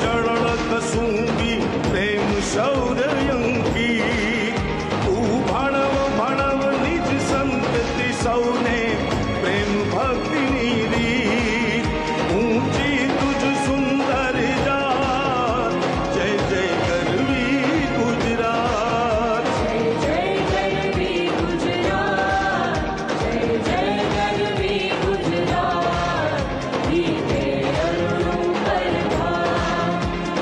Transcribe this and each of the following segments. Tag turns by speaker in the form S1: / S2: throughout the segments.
S1: जळण कसूंगी प्रेम शौर्यंकी तू भणव भणव निज संतति सौने प्रेम भक्ति नीरी ऊंची तुझ सुंदर जात जय जय गरवी गुजरात
S2: जय जय गरवी गुजरात जय जय गरवी गुजरात दीपे अरुणों पर भात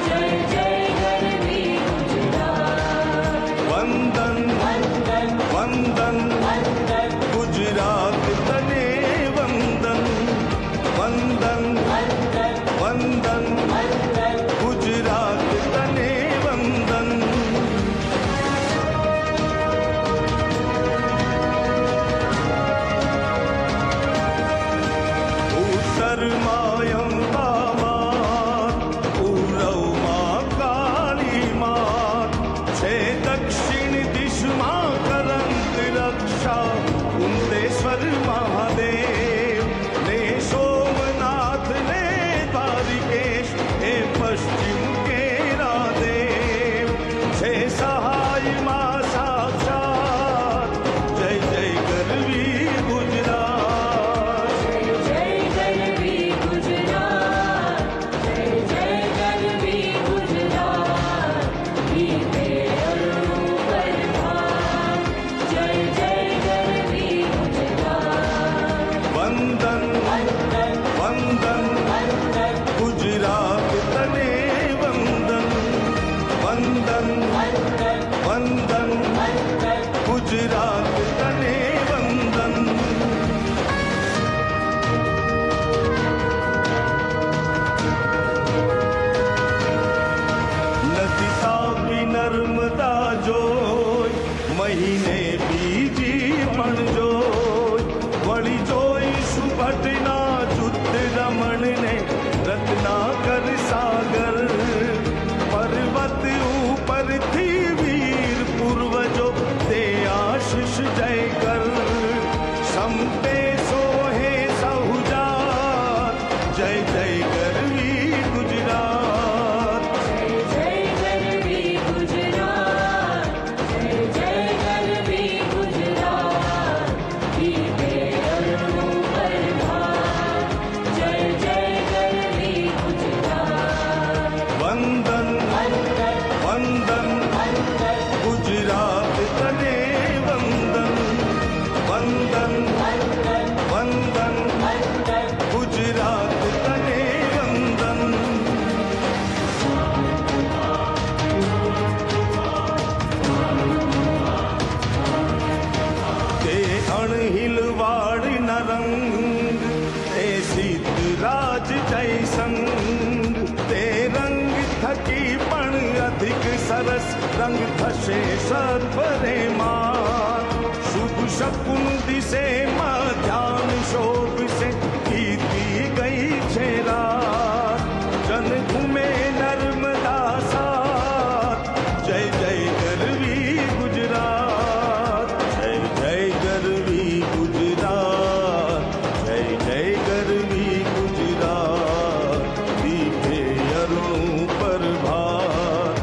S2: जय जय गरवी गुजरात
S1: वंदन
S2: वंदन
S1: वंदन
S2: वंदन
S1: गुजरात तने वंदन वंदन
S2: वंदन
S1: वंदन
S2: वंदन
S1: गुजरात तने वंदन उत्तर मायं मात पूर्व मां काली मात छे दक्षिण दिश मां करंत रक्षा कुंतेश्वर महादेव ने सोमनाथ ने द्वारिकेश हे पश्चिम केरा देव छे सहाय मां साक्षात जय जय गरवी गुजरात
S2: जय जय गरवी गुजरात जय जय गरवी गुजरात दीपे अरुणों पर भात जय जय गरवी गुजरात
S1: वंदन
S2: वंदन
S1: वंदन
S2: वंदन
S1: गुजरात तने वंदन वंदन
S2: वंदन
S1: वंदन
S2: वंदन
S1: गुजरात तने वंदन नदी तापी नर्मदा जोय महीने बीजी पण जोय वળી જોઈશું ભટના જુદ્ધ રમણ ને રત્નાકર સાગર પર્વત ઉપરથી વીર પૂર્વજો તે આશીષ જય કર સંપે સોહે સહુજાત જય જય ગરવી ગુજરાત
S2: जय जय गरवी गुजरात जय जय गरवी गुजरात दीपे अरुणों पर भात जय जय गरवी गुजरात
S1: वंदन
S2: वंदन
S1: वंदन
S2: वंदन
S1: गुजरात तने वंदन वंदन
S2: वंदन
S1: वंदन
S2: वंदन
S1: गुजरात तने वंदन ते अणहिलवाड़ नरंग ते सिद्धराज जयसंग ते रंग थकी पण अधिक सरस रंग थशे सर्वरे मात शुभ शकुन दिसे मध्यान शोभ से कीती गई छे रात जन घूमे नर्मदा साथ जय जय गरवी गुजरात जय जय गरवी गुजरात जय जय गरवी गुजरात दीपे अरुणों पर भात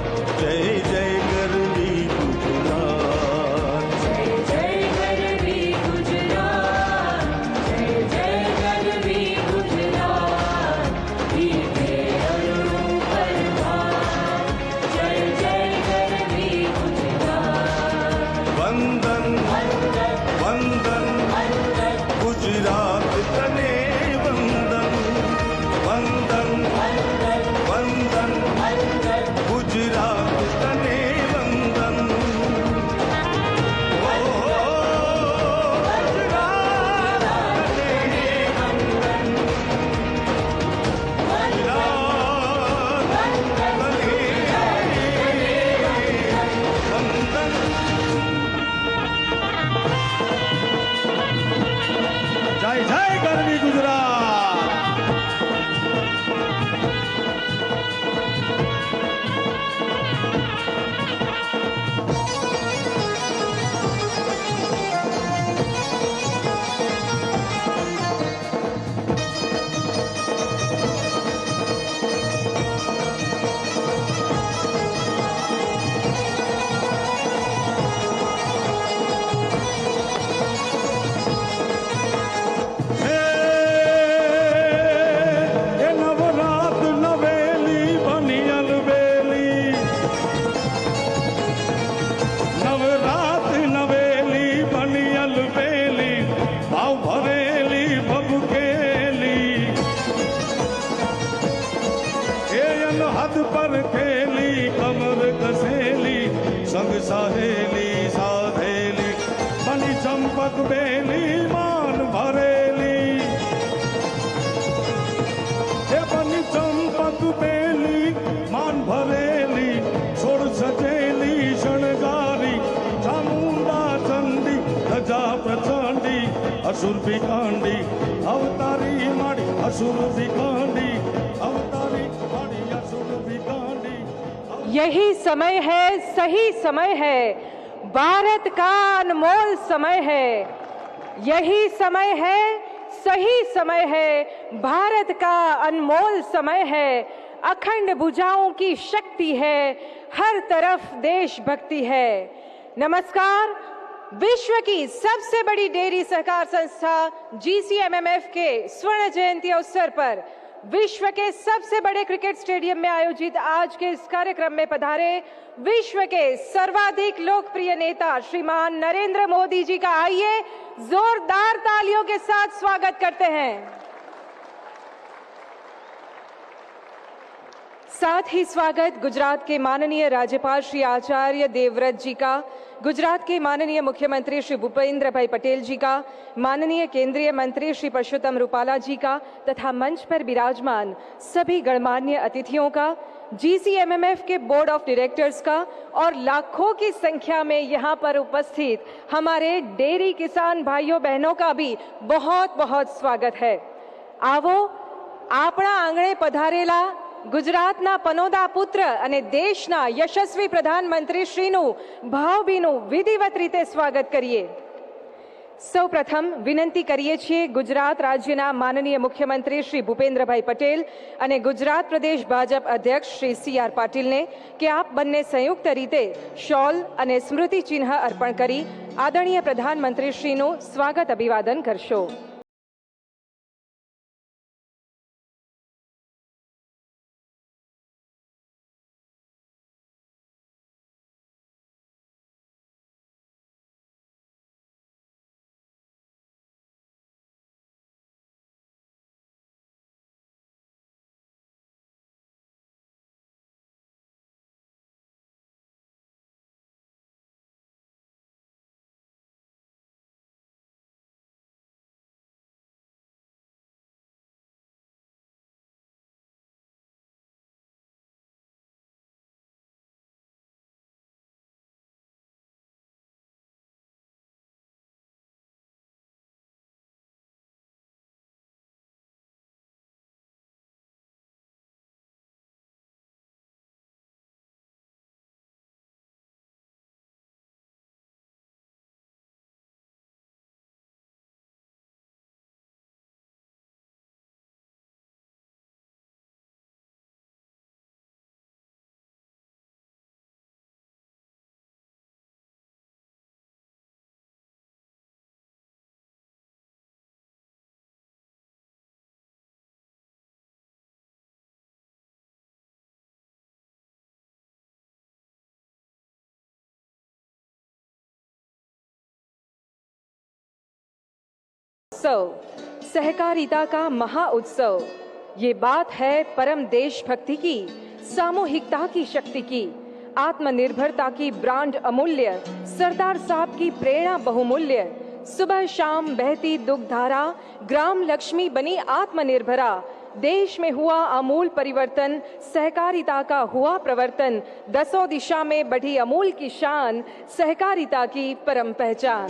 S1: जय जय गरवी गुजरात
S2: जय जय गरवी गुजरात जय जय गरवी गुजरात दीपे अरुणों पर भात
S1: अनहद पर खेली कमर कसेली संग सहेली साधेली बनी चंपक बेली मान भरेली ये बनी चंपक बेली मान भरेली छोड़ सजेली शणगारी चामुंडा चंडी गजा प्रचंडी असुर विकांडी अवतारी माड़ी असुर विकांडी अवतारी माड़ी असुर विकांडी।
S3: यही समय है, सही समय है, भारत का अनमोल समय है। यही समय है, सही समय है, भारत का अनमोल समय है। अखंड भुजाओं की शक्ति है, हर तरफ देशभक्ति है। नमस्कार। विश्व की सबसे बड़ी डेयरी सहकार संस्था GCMMF के स्वर्ण जयंती अवसर पर विश्व के सबसे बड़े क्रिकेट स्टेडियम में आयोजित आज के इस कार्यक्रम में पधारे विश्व के सर्वाधिक लोकप्रिय नेता श्रीमान नरेंद्र मोदी जी का आइए जोरदार तालियों के साथ स्वागत करते हैं। साथ ही स्वागत गुजरात के माननीय राज्यपाल श्री आचार्य देवव्रत जी का, गुजरात के माननीय मुख्यमंत्री श्री भूपेंद्र भाई पटेल जी का, माननीय केंद्रीय मंत्री श्री परषोत्तम रूपाला जी का तथा मंच पर विराजमान सभी गणमान्य अतिथियों का, GCMMF के बोर्ड ऑफ डायरेक्टर्स का और लाखों की संख्या में यहाँ पर उपस्थित हमारे डेयरी किसान भाइयों बहनों का भी बहुत बहुत स्वागत है। आवो आपણા આંગણે પધારેલા ગુજરાતના પનોતા પુત્ર અને દેશના યશસ્વી પ્રધાનમંત્રીશ્રીનું ભાવભીનું વિધિવત રીતે સ્વાગત કરીએ। સૌપ્રથમ વિનંતી કરીએ છીએ ગુજરાત રાજ્યના માનનીય મુખ્યમંત્રી શ્રી ભૂપેન્દ્રભાઈ પટેલ અને ગુજરાત પ્રદેશ ભાજપ અધ્યક્ષ શ્રી CR પાટીલને કે આપ બંને સંયુક્ત રીતે શોલ અને સ્મૃતિ ચિહ્ન અર્પણ કરી આદરણીય પ્રધાનમંત્રીશ્રીનું સ્વાગત અભિવાદન કરશો। सहकारिता का महा उत्सव, ये बात है परम देशभक्ति की, सामूहिकता की शक्ति की, आत्मनिर्भरता की ब्रांड अमूल्य, सरदार साहब की प्रेरणा बहुमूल्य। सुबह शाम बहती दुग्धारा, ग्राम लक्ष्मी बनी आत्मनिर्भरा। देश में हुआ आमूल परिवर्तन, सहकारिता का हुआ प्रवर्तन। दसों दिशा में बढ़ी अमूल की शान, सहकारिता की परम पहचान।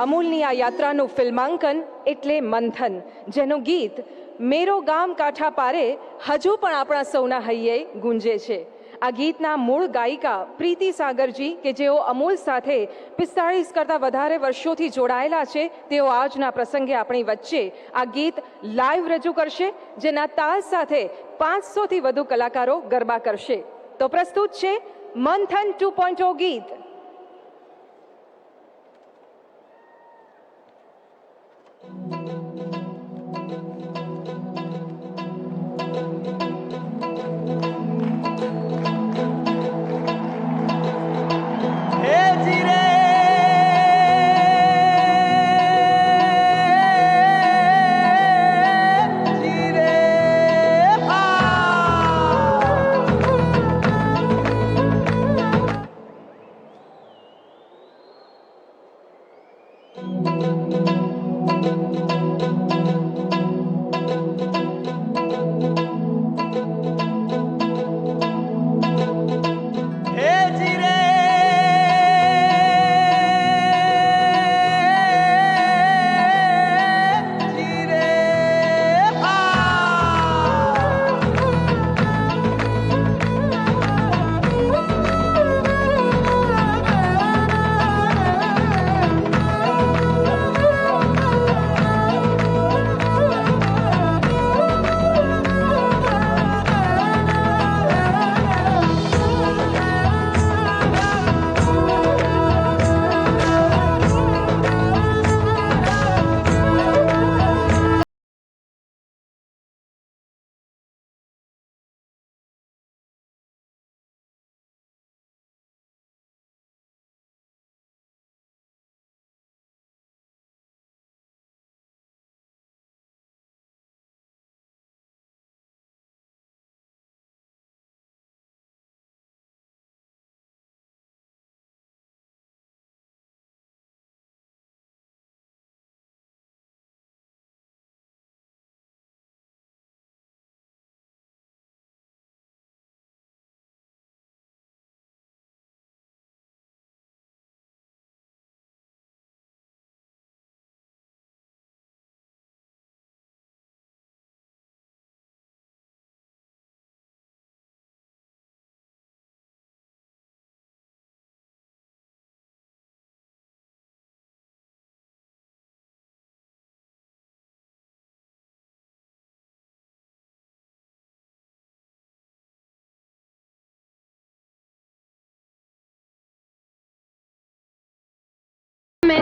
S3: અમૂલની આ યાત્રાનું ફિલ્માંકન એટલે મંથન, જેનું ગીત મેરો ગામ કાંઠા પારે હજુ પણ આપણા સૌના હૈયે ગુંજે છે। આ ગીતના મૂળ ગાયિકા પ્રીતિ સાગરજી કે જેઓ અમૂલ સાથે 45 કરતાં વધારે વર્ષોથી જોડાયેલા છે, તેઓ આજના પ્રસંગે આપણી વચ્ચે આ ગીત લાઈવ રજૂ કરશે, જેના તાલ સાથે 500થી વધુ કલાકારો ગરબા કરશે। તો પ્રસ્તુત છે મંથન 2.0 ગીત।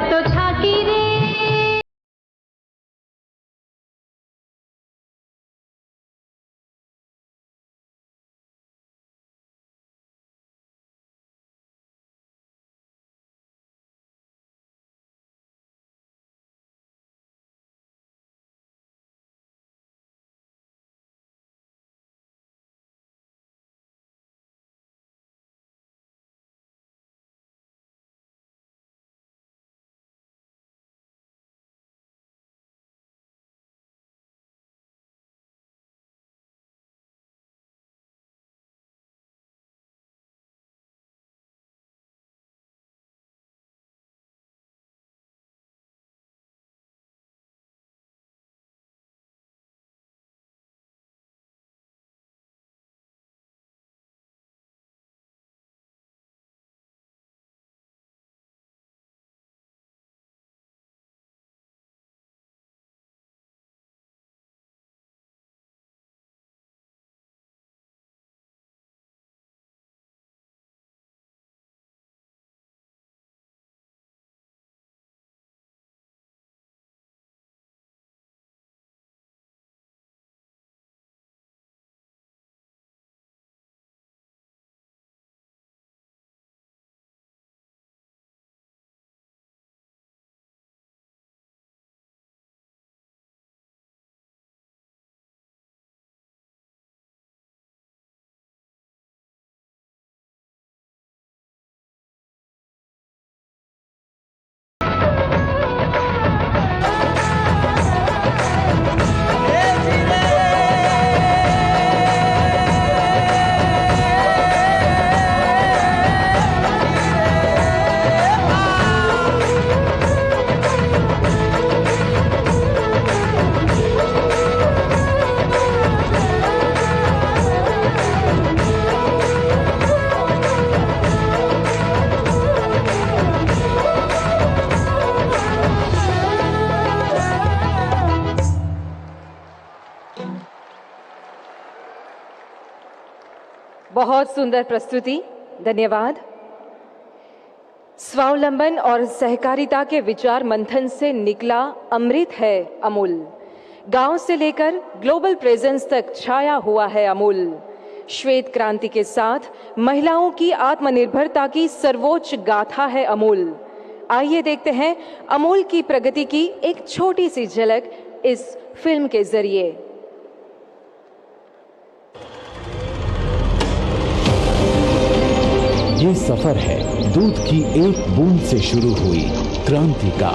S4: तो झांकी रे।
S3: बहुत सुंदर प्रस्तुति, धन्यवाद। स्वावलंबन और सहकारिता के विचार मंथन से निकला अमृत है अमूल। गांव से लेकर ग्लोबल प्रेजेंस तक छाया हुआ है अमूल। श्वेत क्रांति के साथ महिलाओं की आत्मनिर्भरता की सर्वोच्च गाथा है अमूल। आइए देखते हैं अमूल की प्रगति की एक छोटी सी झलक इस फिल्म के जरिए।
S5: ये सफर है दूध की एक बूंद से शुरू हुई क्रांति का।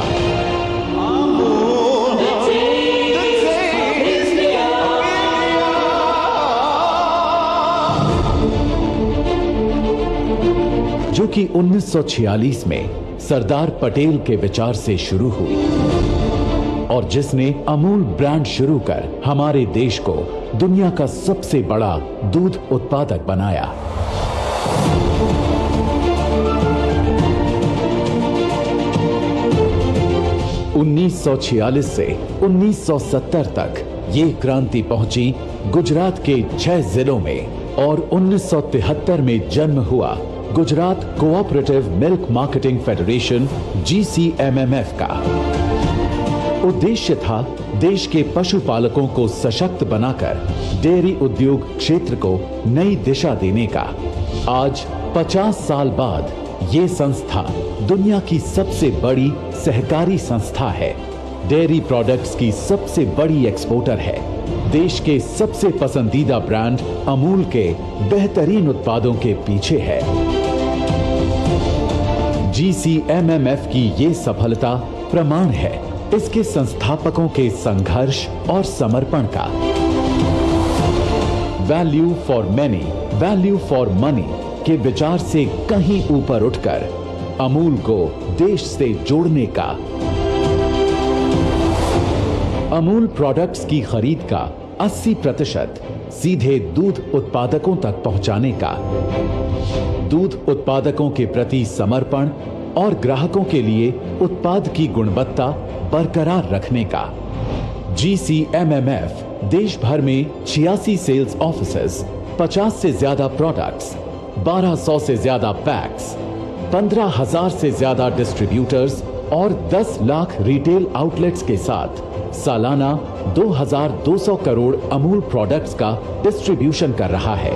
S5: जो कि 1946 में सरदार पटेल के विचार से शुरू हुई और जिसने अमूल ब्रांड शुरू कर हमारे देश को दुनिया का सबसे बड़ा दूध उत्पादक बनाया। उन्नीस 1946 से 1970 तक ये क्रांति पहुंची गुजरात के 6 जिलों में और 1973 में जन्म हुआ Gujarat cooperative milk marketing federation GCMMF का। उद्देश्य था देश के पशुपालकों को सशक्त बनाकर डेयरी उद्योग क्षेत्र को नई दिशा देने का। आज 50 साल बाद ये संस्था दुनिया की सबसे बड़ी सहकारी संस्था है, डेयरी प्रोडक्ट्स की सबसे बड़ी एक्सपोर्टर है, देश के सबसे पसंदीदा ब्रांड अमूल के बेहतरीन उत्पादों के पीछे है। GCMMF की ये सफलता प्रमाण है इसके संस्थापकों के संघर्ष और समर्पण का। Value for many, value for money के विचार से कहीं ऊपर उठकर अमूल को देश से जोड़ने का, अमूल प्रोडक्ट्स की खरीद का 80% सीधे दूध उत्पादकों तक पहुंचाने का, दूध उत्पादकों के प्रति समर्पण और ग्राहकों के लिए उत्पाद की गुणवत्ता बरकरार रखने का। GCMMF देश भर में 86 सेल्स ऑफिसेज, 50 से ज्यादा प्रोडक्ट्स, 1200 से ज्यादा पैक्स, 15,000 से ज्यादा डिस्ट्रीब्यूटर्स और 10 लाख रिटेल आउटलेट्स के साथ सालाना 2200 करोड़ अमूल प्रोडक्ट्स का डिस्ट्रीब्यूशन कर रहा है।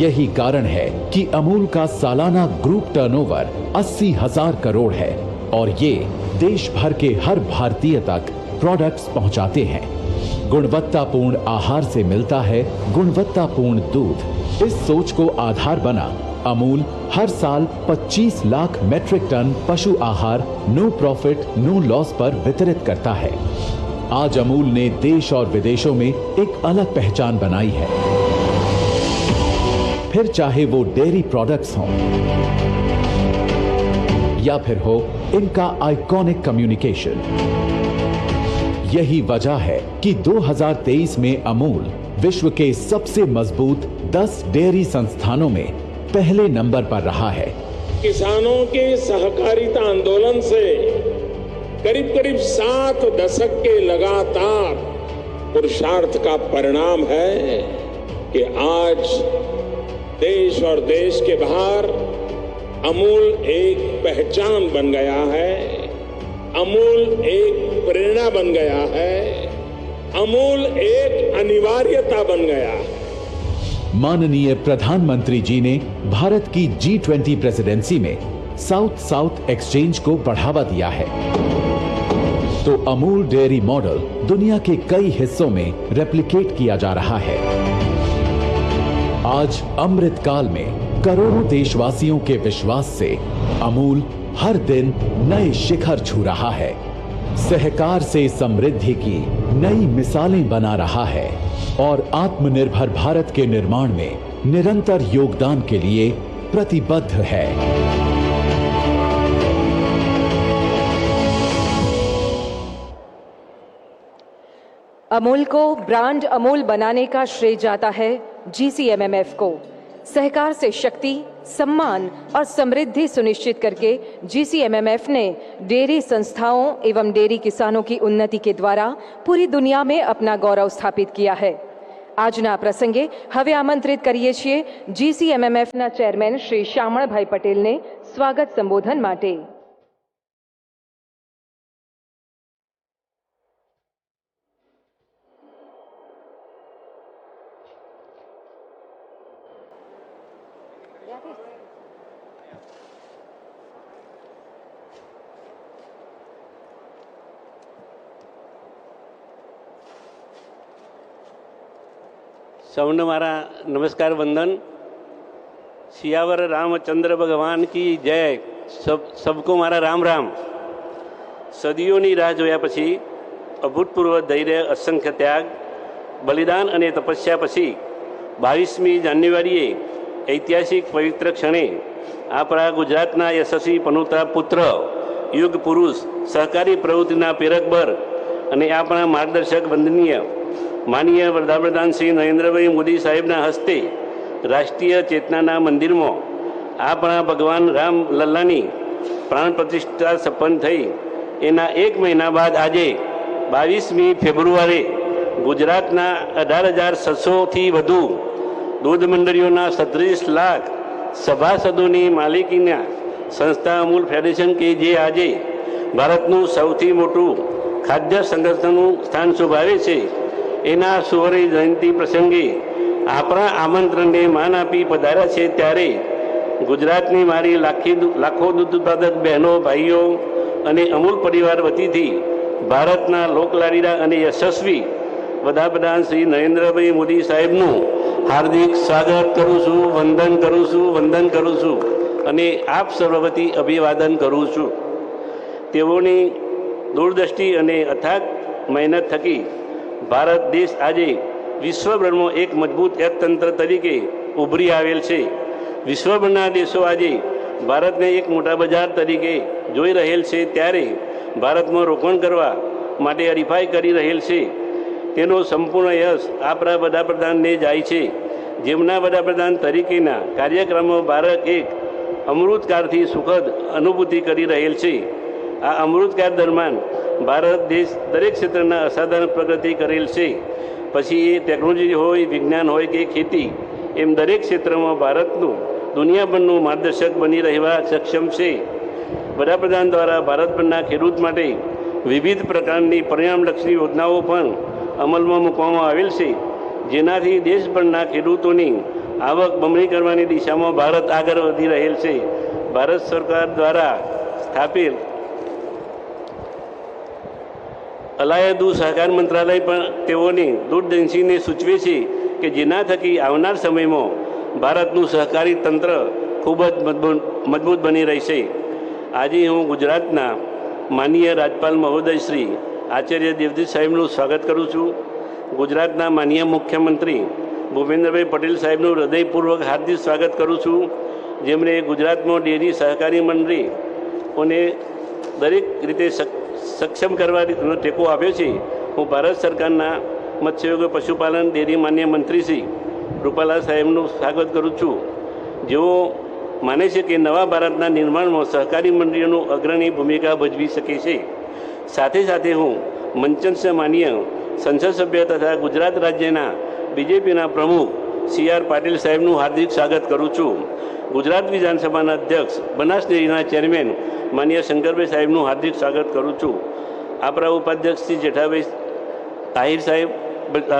S5: यही कारण है कि अमूल का सालाना ग्रुप टर्नओवर 80,000 करोड़ है और ये देश भर के हर भारतीय तक प्रोडक्ट्स पहुंचाते हैं। गुणवत्तापूर्ण आहार से मिलता है गुणवत्तापूर्ण दूध। इस सोच को आधार बना अमूल हर साल 25 लाख मेट्रिक टन पशु आहार नो प्रॉफिट नो लॉस पर वितरित करता है। आज अमूल ने देश और विदेशों में एक अलग पहचान बनाई है, फिर चाहे वो डेयरी प्रोडक्ट्स हों या फिर हो इनका आइकॉनिक कम्युनिकेशन। यही वजह है कि 2023 में अमूल विश्व के सबसे मजबूत 10 डेयरी संस्थानों में पहले नंबर पर रहा है।
S4: किसानों के सहकारिता आंदोलन से करीब करीब 7 दशक के लगातार पुरुषार्थ का परिणाम है कि आज देश और देश के बाहर अमूल एक पहचान बन गया है, अमूल एक प्रेरणा बन गया है, अमूल एक अनिवार्यता बन गया है।
S5: माननीय प्रधानमंत्री जी ने भारत की G20 प्रेसिडेंसी में साउथ साउथ एक्सचेंज को बढ़ावा दिया है, तो अमूल डेयरी मॉडल दुनिया के कई हिस्सों में रेप्लिकेट किया जा रहा है। आज अमृत काल में करोड़ों देशवासियों के विश्वास से अमूल हर दिन नए शिखर छू रहा है, सहकार से समृद्धि की नई मिसालें बना रहा है और आत्मनिर्भर भारत के निर्माण में निरंतर योगदान के लिए प्रतिबद्ध है।
S3: अमूल को ब्रांड अमूल बनाने का श्रेय जाता है GCMMF को। सहकार से शक्ति, सम्मान और समृद्धि सुनिश्चित करके GCMMF ने डेयरी संस्थाओं एवं डेयरी किसानों की उन्नति के द्वारा पूरी दुनिया में अपना गौरव स्थापित किया है। આજના પ્રસંગે હવે આમંત્રિત કરીએ છીએ GCMMFના ચેરમેન શ્રી શામળભાઈ પટેલને સ્વાગત સંબોધન માટે।
S6: સૌને મારા નમસ્કાર વંદન। સિયાવર रामचंद्र भगवान की जय। सबको मारा राम राम। સદીઓની રાહ જોયા પછી અભૂતપૂર્વ ધૈર્ય, અસંખ્ય ત્યાગ, બલિદાન અને તપસ્યા પછી 22મી જાન્યુઆરીએ ઐતિહાસિક પવિત્ર ક્ષણે આપણા ગુજરાતના યશસ્વી પનોતા પુત્ર, યુગ પુરુષ, સહકારી પ્રવૃત્તિના પ્રેરકબર અને આપણા માર્ગદર્શક વંદનીય માનનીય વડાપ્રધાન શ્રી નરેન્દ્રભાઈ મોદી સાહેબના હસ્તે રાષ્ટ્રીય ચેતનાના મંદિરમાં આપણા ભગવાન રામ લલ્લાની પ્રાણ પ્રતિષ્ઠા સંપન્ન થઈ એના 1 મહિના બાદ આજે 22મી ફેબ્રુઆરી ગુજરાતના 18,600થી વધુ દૂધ મંડળીઓના 37 લાખ સભાસદોની માલિકીના સંસ્થા અમૂલ ફેડરેશન કે જે આજે ભારતનું સૌથી મોટું ખાદ્ય સંગઠનનું સ્થાન શોભાવે છે એના સુવર્ણ જયંતિ પ્રસંગે આપણા આમંત્રણને માન આપી પધાર્યા છે ત્યારે ગુજરાતની મારી લાખો દૂધ ઉત્પાદક બહેનો, ભાઈઓ અને અમૂલ પરિવાર વતીથી ભારતના લોકલાડીલા અને યશસ્વી વડાપ્રધાન શ્રી નરેન્દ્રભાઈ મોદી સાહેબનું હાર્દિક સ્વાગત કરું છું, વંદન કરું છું અને આપ સર્વ વતી અભિવાદન કરું છું। તેઓની દૂરદ્રષ્ટિ અને અથાગ મહેનત થકી ભારત દેશ આજે વિશ્વભરમાં એક મજબૂત અર્થતંત્ર તરીકે ઉભરી આવેલ છે। વિશ્વભરના દેશો આજે ભારતને એક મોટા બજાર તરીકે જોઈ રહેલ છે ત્યારે ભારતમાં રોકાણ કરવા માટે હરીફાઈ કરી રહેલ છે। તેનો સંપૂર્ણ યશ આપણા વડાપ્રધાનને જાય છે, જેમના વડાપ્રધાન તરીકેના કાર્યક્રમો ભારત એક અમૃતકાળથી સુખદ અનુભૂતિ કરી રહેલ છે। આ અમૃતકાળ દરમિયાન ભારત દેશ દરેક ક્ષેત્રના અસાધારણ પ્રગતિ કરેલ છે। પછી એ ટેકનોલોજી હોય, વિજ્ઞાન હોય કે ખેતી, એમ દરેક ક્ષેત્રમાં ભારતનું દુનિયાભરનું માર્ગદર્શક બની રહેવા સક્ષમ છે। વડાપ્રધાન દ્વારા ભારતભરના ખેડૂત માટે વિવિધ પ્રકારની પરિણામલક્ષી યોજનાઓ પણ અમલમાં મૂકવામાં આવેલ છે, જેનાથી દેશભરના ખેડૂતોની આવક બમણી કરવાની દિશામાં ભારત આગળ વધી રહેલ છે. ભારત સરકાર દ્વારા સ્થાપિત અલાય દૂધ સહકાર મંત્રાલય પણ તેઓની દૂરદર્શીને સૂચવે છે કે જેના થકી આવનાર સમયમાં ભારતનું સહકારી તંત્ર ખૂબ જ મજબૂત બની રહેશે. આજે હું ગુજરાતના માનનીય રાજ્યપાલ મહોદય શ્રી આચાર્ય દેવજીત સાહેબનું સ્વાગત કરું છું. ગુજરાતના માનનીય મુખ્યમંત્રી ભૂપેન્દ્રભાઈ પટેલ સાહેબનું હૃદયપૂર્વક હાર્દિક સ્વાગત કરું છું, જેમણે ગુજરાતમાં ડેરી સહકારી મંડળીઓને દરેક રીતે સક્ષમ કરવાનો ટેકો આપ્યો છે. હું ભારત સરકારના મત્સ્યોગ પશુપાલન ડેરી માન્ય મંત્રી શ્રી રૂપાલા સાહેબનું સ્વાગત કરું છું, જેઓ માને છે કે નવા ભારતના નિર્માણમાં સહકારી મંડળીઓનું અગ્રણી ભૂમિકા ભજવી શકે છે. સાથે સાથે હું મંચન માનીય સંસદ સભ્ય તથા ગુજરાત રાજ્યના બીજેપીના પ્રમુખ CR પાટીલ સાહેબનું હાર્દિક સ્વાગત કરું છું. ગુજરાત વિધાનસભાના અધ્યક્ષ બનાસ ડેરીના ચેરમેન માનીય શંકરભાઈ સાહેબનું હાર્દિક સ્વાગત કરું છું. આપણા ઉપાધ્યક્ષ શ્રી જેઠાભાઈ આહિર સાહેબ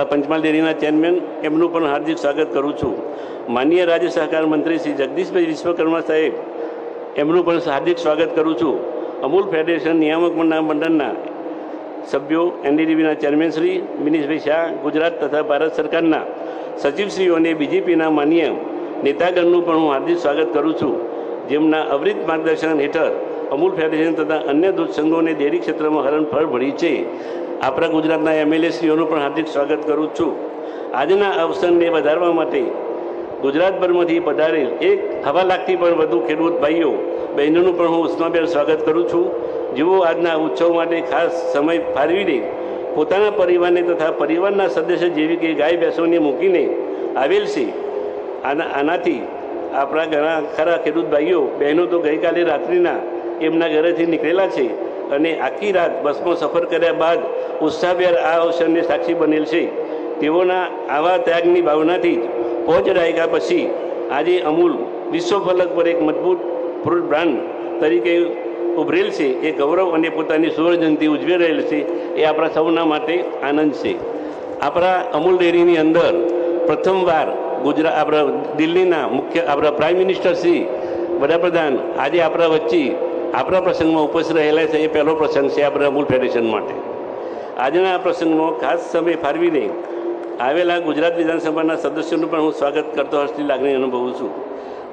S6: પંચમહાલ ડેરીના ચેરમેન, એમનું પણ હાર્દિક સ્વાગત કરું છું. માનનીય રાજ્ય સહકાર મંત્રી શ્રી જગદીશભાઈ વિશ્વકર્મા સાહેબ, એમનું પણ હાર્દિક સ્વાગત કરું છું. અમૂલ ફેડરેશન નિયામક મંડળના સભ્યો, NDDBના ચેરમેન શ્રી મિનીશભાઈ શાહ, ગુજરાત તથા ભારત સરકારના સચિવશ્રીઓ અને બીજેપીના માન્ય નેતાગણનું પણ હું હાર્દિક સ્વાગત કરું છું, જેમના અવિરત માર્ગદર્શન હેઠળ અમૂલ ફેડરેશન તથા અન્ય દૂધ સંઘોને ડેરી ક્ષેત્રમાં હરણફળ ભળી છે. આપણા ગુજરાતના MLA શ્રીઓનું પણ હાર્દિક સ્વાગત કરું છું. આજના અવસરને વધારવા માટે ગુજરાતભરમાંથી પધારેલ 1.5 લાખથી પણ વધુ ખેડૂત ભાઈઓ બહેનોનું પણ હું ઉષ્માભેર સ્વાગત કરું છું, જેઓ આજના ઉત્સવ માટે ખાસ સમય ફાળવીને પોતાના પરિવારને તથા પરિવારના સદસ્ય જેવી કે ગાય ભેંસોને મૂકીને આવેલ છે. આનાથી આપણા ઘણા ખરા ખેડૂત ભાઈઓ બહેનો તો ગઈકાલે રાત્રિના એમના ઘરેથી નીકળેલા છે અને આખી રાત બસમાં સફર કર્યા બાદ ઉત્સાહભેર આ અવસરને સાક્ષી બનેલ છે. તેઓના આવા ત્યાગની ભાવનાથી જ 5 દાયકા પછી આજે અમૂલ વિશ્વ ફલક પર એક મજબૂત ફ્રૂટ બ્રાન્ડ તરીકે ઉભરેલ છે. એ ગૌરવ અને પોતાની સુવર્ણજયંતિ ઉજવી રહેલ છે, એ આપણા સૌના માટે આનંદ છે. આપણા અમૂલ ડેરીની અંદર પ્રથમવાર આપણા દિલ્હીના આપણા પ્રાઇમ મિનિસ્ટર શ્રી વડાપ્રધાન આજે આપણા વચ્ચે આપણા પ્રસંગમાં ઉપસ્થિત રહેલા છે. એ પહેલો પ્રસંગ છે આપણા અમૂલ ફેડરેશન માટે. આજના આ પ્રસંગમાં ખાસ સમય ફાળવીને આવેલા ગુજરાત વિધાનસભાના સદસ્યોનું પણ હું સ્વાગત કરતો હર્ષની લાગણી અનુભવું છું.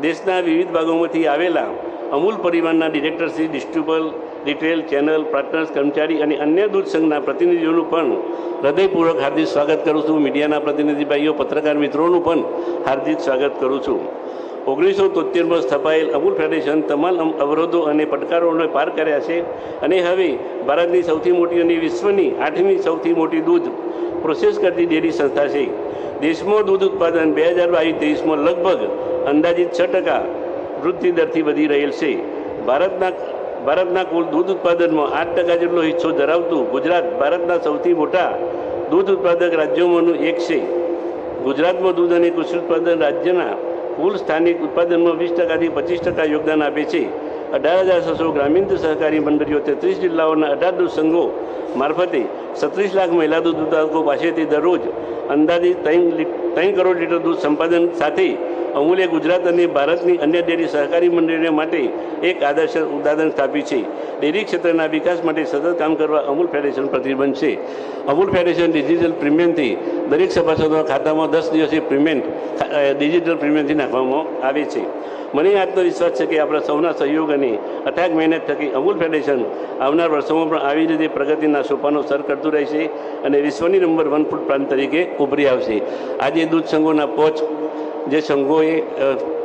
S6: દેશના વિવિધ ભાગોમાંથી આવેલા અમૂલ પરિવારના director Shri, distributor, retail, channel partners, કર્મચારી અને અન્ય દૂધ સંઘના પ્રતિનિધિઓનું પણ હૃદયપૂર્વક હાર્દિક સ્વાગત કરું છું. મીડિયાના પ્રતિનિધિ ભાઈઓ, પત્રકાર મિત્રોનું પણ હાર્દિક સ્વાગત કરું છું. 1973માં સ્થપાયેલ અમૂલ ફેડરેશન તમામ અવરોધો અને પડકારોને પાર કર્યા છે અને હવે ભારતની સૌથી મોટી અને વિશ્વની 8મી સૌથી મોટી દૂધ પ્રોસેસ કરતી ડેરી સંસ્થા છે. દેશમાં દૂધ ઉત્પાદન 2022-23માં લગભગ અંદાજિત 6% વૃદ્ધિ દરથી વધી રહેલ છે. ભારતના કુલ દૂધ ઉત્પાદનમાં 8% જેટલો હિસ્સો ધરાવતું ગુજરાત ભારતના સૌથી મોટા દૂધ ઉત્પાદક રાજ્યોમાંનું એક છે. ગુજરાતમાં દૂધ અને કૃષિ ઉત્પાદન રાજ્યના કુલ સ્થાનિક ઉત્પાદનમાં 20%થી 25% યોગદાન આપે છે. 18,600 ગ્રામીણ સહકારી મંડળીઓ, 33 જિલ્લાઓના 18 દૂધ સંઘો મારફતે 37 લાખ મહિલા દૂધ ઉત્પાદકો પાસેથી દરરોજ અંદાજિત 3 કરોડ લીટર દૂધ સંપાદન સાથે અમૂલે ગુજરાત અને ભારતની અન્ય ડેરી સહકારી મંડળીઓ માટે એક આદર્શ ઉદાહરણ સ્થાપ્યું છે. ડેરી ક્ષેત્રના વિકાસ માટે સતત કામ કરવા અમૂલ ફેડરેશન પ્રતિબદ્ધ છે. અમૂલ ફેડરેશન ડિજિટલ પ્રીમિયમથી દરેક સભાસદોના ખાતામાં 10 દિવસે પેમેન્ટ ડિજિટલ પ્રીમિયમથી નાખવામાં આવે છે. મને આત્મવિશ્વાસ છે કે આપણા સૌના સહયોગ અને અથાગ મહેનત થકી અમૂલ ફેડરેશન આવનાર વર્ષોમાં પણ આવી રીતે પ્રગતિના સોપાનો સર કરતું રહેશે અને વિશ્વની નંબર 1 ફૂડ પ્લાન્ટ તરીકે ઉભરી આવશે. આજે દૂધ સંઘોના 5 જે સંઘોએ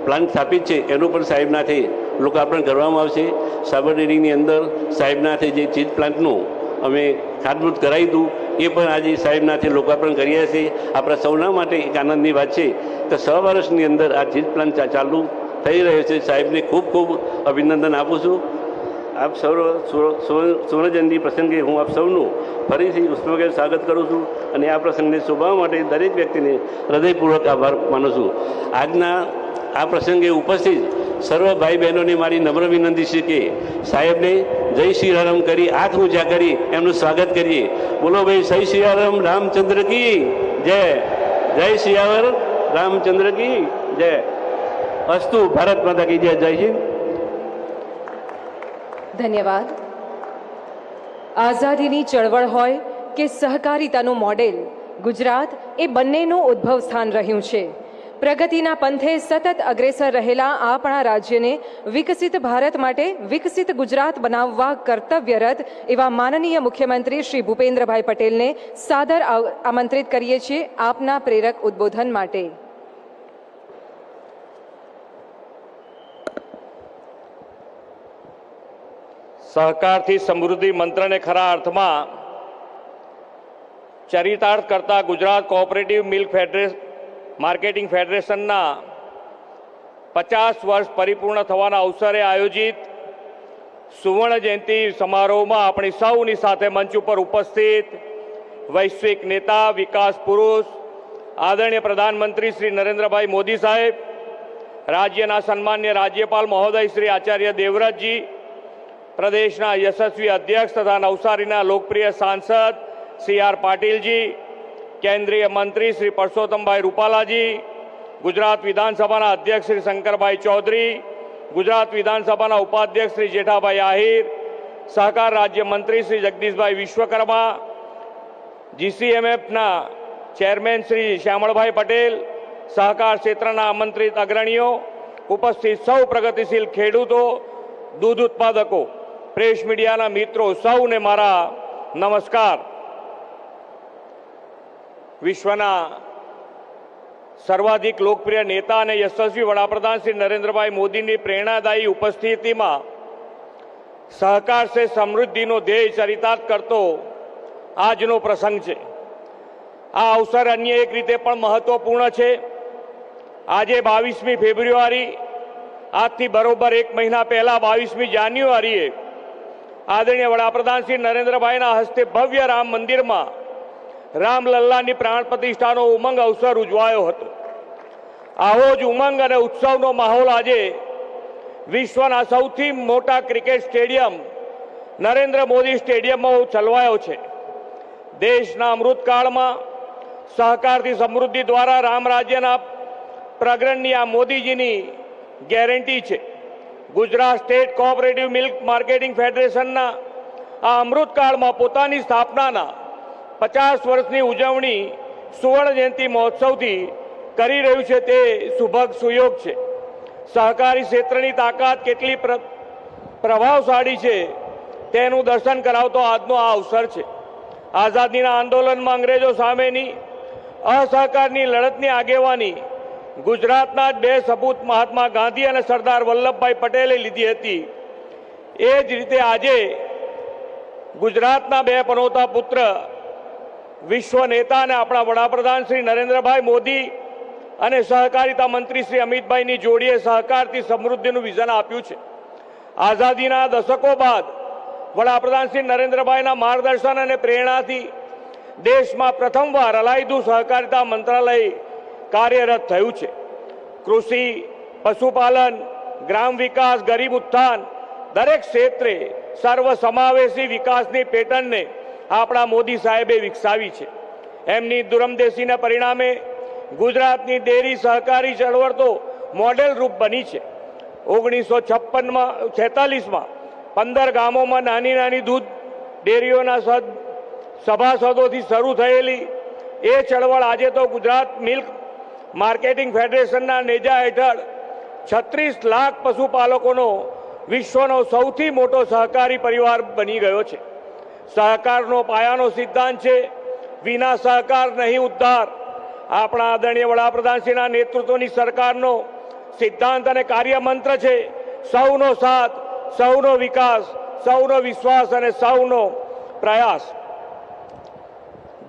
S6: પ્લાન્ટ સ્થાપિત છે એનું પણ સાહેબના હાથે લોકાર્પણ કરવામાં આવશે. સાબર ડેરીની અંદર સાહેબના હાથે જે ચીજ પ્લાન્ટનું અમે ખાતમુહૂર્ત કરાવી હતું એ પણ આજે સાહેબના હાથે લોકાર્પણ કર્યા છે. આપણા સૌના માટે એક આનંદની વાત છે કે 6 વર્ષની અંદર આ ચીજ પ્લાન્ટ ચાલુ થઈ રહ્યો છે. સાહેબને ખૂબ ખૂબ અભિનંદન આપું છું. આપ સૌ સુવર્ણજયંતિ પ્રસંગે હું આપ સૌનું ફરીથી ઉષ્માભેર સ્વાગત કરું છું અને આ પ્રસંગને શોભાવવા માટે દરેક વ્યક્તિને હૃદયપૂર્વક આભાર માનું છું. આજના આ પ્રસંગે ઉપસ્થિત સર્વ ભાઈ બહેનોને મારી નમ્ર વિનંતી છે કે સાહેબને જય શ્રી રામ કરી હાથ ઊંચા કરી એમનું સ્વાગત કરીએ. બોલો ભાઈ જય શ્રી રામ, રામચંદ્ર કી જય. જય સિયાવર રામચંદ્ર કી જય. અસ્તુ. ભારત માતા કી જય. જય હિન્દ.
S3: ધન્યવાદ. આઝાદીની ચળવળ હોય કે સહકારિતાનું મોડેલ, ગુજરાત એ બંનેનું ઉદ્ભવ સ્થાન રહ્યું છે. પ્રગતિના પંથે સતત અગ્રેસર રહેલા આપણા રાજ્યને વિકસિત ભારત માટે વિકસિત ગુજરાત બનાવવા કર્તવ્યરત એવા માનનીય મુખ્યમંત્રી શ્રી ભૂપેન્દ્રભાઈ પટેલને સાદર આમંત્રિત કરીએ છીએ આપના પ્રેરક ઉદ્બોધન માટે.
S7: સહકારથી સમૃદ્ધિ મંત્રને ખરા અર્થમાં ચરિતાર્થ કરતા ગુજરાત કોઓપરેટિવ મિલ્ક માર્કેટિંગ ફેડરેશનના 50 વર્ષ પરિપૂર્ણ થવાના અવસરે આયોજિત સુવર્ણ જયંતિ સમારોહમાં આપણી સૌની સાથે મંચ ઉપર ઉપસ્થિત વૈશ્વિક નેતા, વિકાસ પુરુષ, આદરણીય પ્રધાનમંત્રી શ્રી નરેન્દ્રભાઈ મોદી સાહેબ, રાજ્યના સન્માન્ય રાજ્યપાલ મહોદય શ્રી આચાર્ય દેવવ્રતજી, પ્રદેશના યશસ્વી અધ્યક્ષ તથા નવસારીના લોકપ્રિય સાંસદ શ્રી આર પાટીલજી, કેન્દ્રીય મંત્રી શ્રી પરસોત્તમભાઈ રૂપાલાજી, ગુજરાત વિધાનસભાના અધ્યક્ષ શ્રી શંકરભાઈ ચૌધરી, ગુજરાત વિધાનસભાના ઉપાધ્યક્ષ શ્રી જેઠાભાઈ આહિર, સહકાર રાજ્યમંત્રી શ્રી જગદીશભાઈ વિશ્વકર્મા, જીસીએમએફના ચેરમેન શ્રી શ્યામળભાઈ પટેલ, સહકાર ક્ષેત્રના આમંત્રિત અગ્રણીઓ, ઉપસ્થિત સૌ પ્રગતિશીલ ખેડૂતો, દૂધ ઉત્પાદકો, પ્રેસ મીડિયાના મિત્રો, સૌને મારા નમસ્કાર. વિશ્વના સર્વાધિક લોકપ્રિય નેતા અને યશસ્વી વડાપ્રધાન શ્રી નરેન્દ્રભાઈ મોદીની પ્રેરણાદાયી ઉપસ્થિતિમાં સહકાર સે સમૃદ્ધિનો ધ્યેય ચરિતાર્થ કરતો આજનો પ્રસંગ છે. આ અવસર અન્ય એક રીતે પણ મહત્વપૂર્ણ છે. આજે 22મી ફેબ્રુઆરી, આજથી બરોબર એક મહિના પહેલા 22મી જાન્યુઆરીએ આદરણીય વડાપ્રધાન શ્રી નરેન્દ્રભાઈના હસ્તે ભવ્ય રામ મંદિરમાં રામલલ્લાની પ્રાણ પ્રતિષ્ઠાનો ઉમંગ અવસર ઉજવાયો હતો. આવો જ ઉમંગ અને ઉત્સવનો માહોલ આજે વિશ્વના સૌથી મોટા ક્રિકેટ સ્ટેડિયમ નરેન્દ્ર મોદી સ્ટેડિયમમાં ચલવાયો છે. દેશના અમૃતકાળમાં સહકારથી સમૃદ્ધિ દ્વારા રામ રાજ્યના પ્રગરણની આ મોદીજીની ગેરંટી છે. Gujarat state cooperative milk marketing ફેડરેશનના આ અમૃતકાળમાં પોતાની સ્થાપનાના 50 વર્ષની ઉજવણી સુવર્ણ જયંતિ મહોત્સવથી કરી રહ્યું છે. તે સુભગ સુયોગ છે. સહકારી ક્ષેત્રની તાકાત કેટલી પ્રભાવશાળી છે તેનું દર્શન કરાવતો આજનો આ અવસર છે. આઝાદીના આંદોલનમાં અંગ્રેજો સામેની અસહકારની લડતની આગેવાની ગુજરાતના જ 2 સપૂત મહાત્મા ગાંધી અને સરદાર વલ્લભભાઈ પટેલે લીધી હતી. એ જ રીતે આજે ગુજરાતના 2 પનોતા પુત્ર, વિશ્વ નેતા અને આપણા વડાપ્રધાન શ્રી નરેન્દ્રભાઈ મોદી અને સહકારિતા મંત્રી શ્રી અમિતભાઈની જોડીએ સહકારથી સમૃદ્ધિનું વિઝન આપ્યું છે. આઝાદીના દશકો બાદ વડાપ્રધાન શ્રી નરેન્દ્રભાઈના માર્ગદર્શન અને પ્રેરણાથી દેશમાં પ્રથમવાર અલાયદું સહકારિતા મંત્રાલય કાર્યરત થયું છે. કૃષિ, પશુપાલન, ગ્રામ વિકાસ, ગરીબ ઉત્થાન દરેક ક્ષેત્રે સર્વસમાવેશી વિકાસની પેટર્નને આપણા મોદી સાહેબે વિકસાવી છે. એમની દૂરંદેશીના પરિણામે ગુજરાતની ડેરી સહકારી ચળવળ તો મોડેલ રૂપ બની છે. 1946માં 15 ગામોમાં નાની નાની દૂધ ડેરીઓના સભાસદોથી શરૂ થયેલી એ ચળવળ આજે તો ગુજરાત મિલ્ક માર્કેટિંગ ફેડરેશનના નેજા હેઠળ 36 લાખ પશુપાલકોનો વિશ્વનો સૌથી મોટો સહકારી પરિવાર બની ગયો છે. સહકારનો પાયાનો સિદ્ધાંત છે, વિના સહકાર નહીં ઉદ્ધાર. આપણા આદરણીય વડાપ્રધાનશ્રીના નેતૃત્વની સરકારનો સિદ્ધાંત અને કાર્યમંત્ર છે, સૌનો સાથ, સૌનો વિકાસ, સૌનો વિશ્વાસ અને સૌનો પ્રયાસ.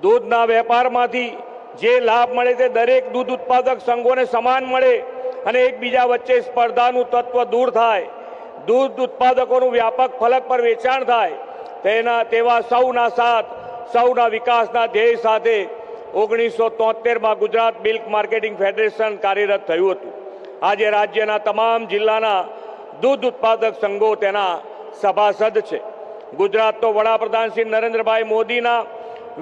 S7: દૂધના વેપારમાંથી જે લાભ મળે તે દરેક દૂધ ઉત્પાદક સંઘોને સમાન મળે અને એકબીજા વચ્ચે સ્પર્ધાનું તત્વ દૂર થાય. દૂધ ઉત્પાદકોનું વ્યાપક ફલક પર વેચાણ થાય. તેવા સૌના સાથ, સૌના વિકાસના ધ્યેય સાથે 1973માં ગુજરાત મિલ્ક માર્કેટિંગ ફેડરેશન કાર્યરત થયું હતું. આજે રાજ્યના તમામ જિલ્લાના દૂધ ઉત્પાદક સંઘો તેના સભાસદ છે. ગુજરાત તો વડાપ્રધાન શ્રી નરેન્દ્રભાઈ મોદીના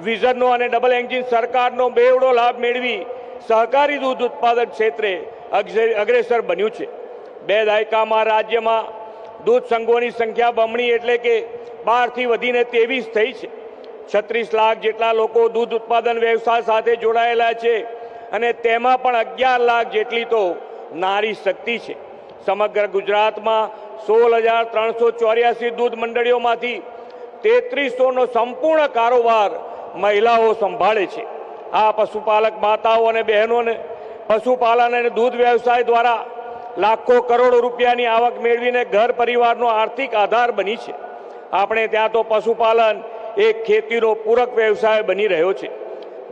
S7: વિઝનનો અને ડબલ એન્જિન સરકારનો બેવડો લાભ મેળવી સહકારી દૂધ ઉત્પાદન ક્ષેત્રે અગ્રેસર બન્યું છે. 2 દાયકામાં રાજ્યમાં દૂધ સંઘોની સંખ્યા બમણી એટલે કે 12 થી વધીને 23 થઈ છે. 36 લાખ જેટલા લોકો દૂધ ઉત્પાદન વ્યવસાય સાથે જોડાયેલા છે અને તેમાં પણ 11 લાખ જેટલી તો નારી શક્તિ છે. સમગ્ર ગુજરાતમાં 16,384 દૂધ મંડળીઓમાંથી 3300નો સંપૂર્ણ કારોબાર મહિલાઓ સંભાળે છે. આ પશુપાલક માતાઓ અને બહેનોને પશુપાલન અને દૂધ વ્યવસાય દ્વારા લાખો કરોડો રૂપિયાની આવક મેળવીને ઘર પરિવારનો આર્થિક આધાર બની છે. આપણે ત્યાં તો પશુપાલન એક ખેતીનો પૂરક વ્યવસાય બની રહ્યો છે.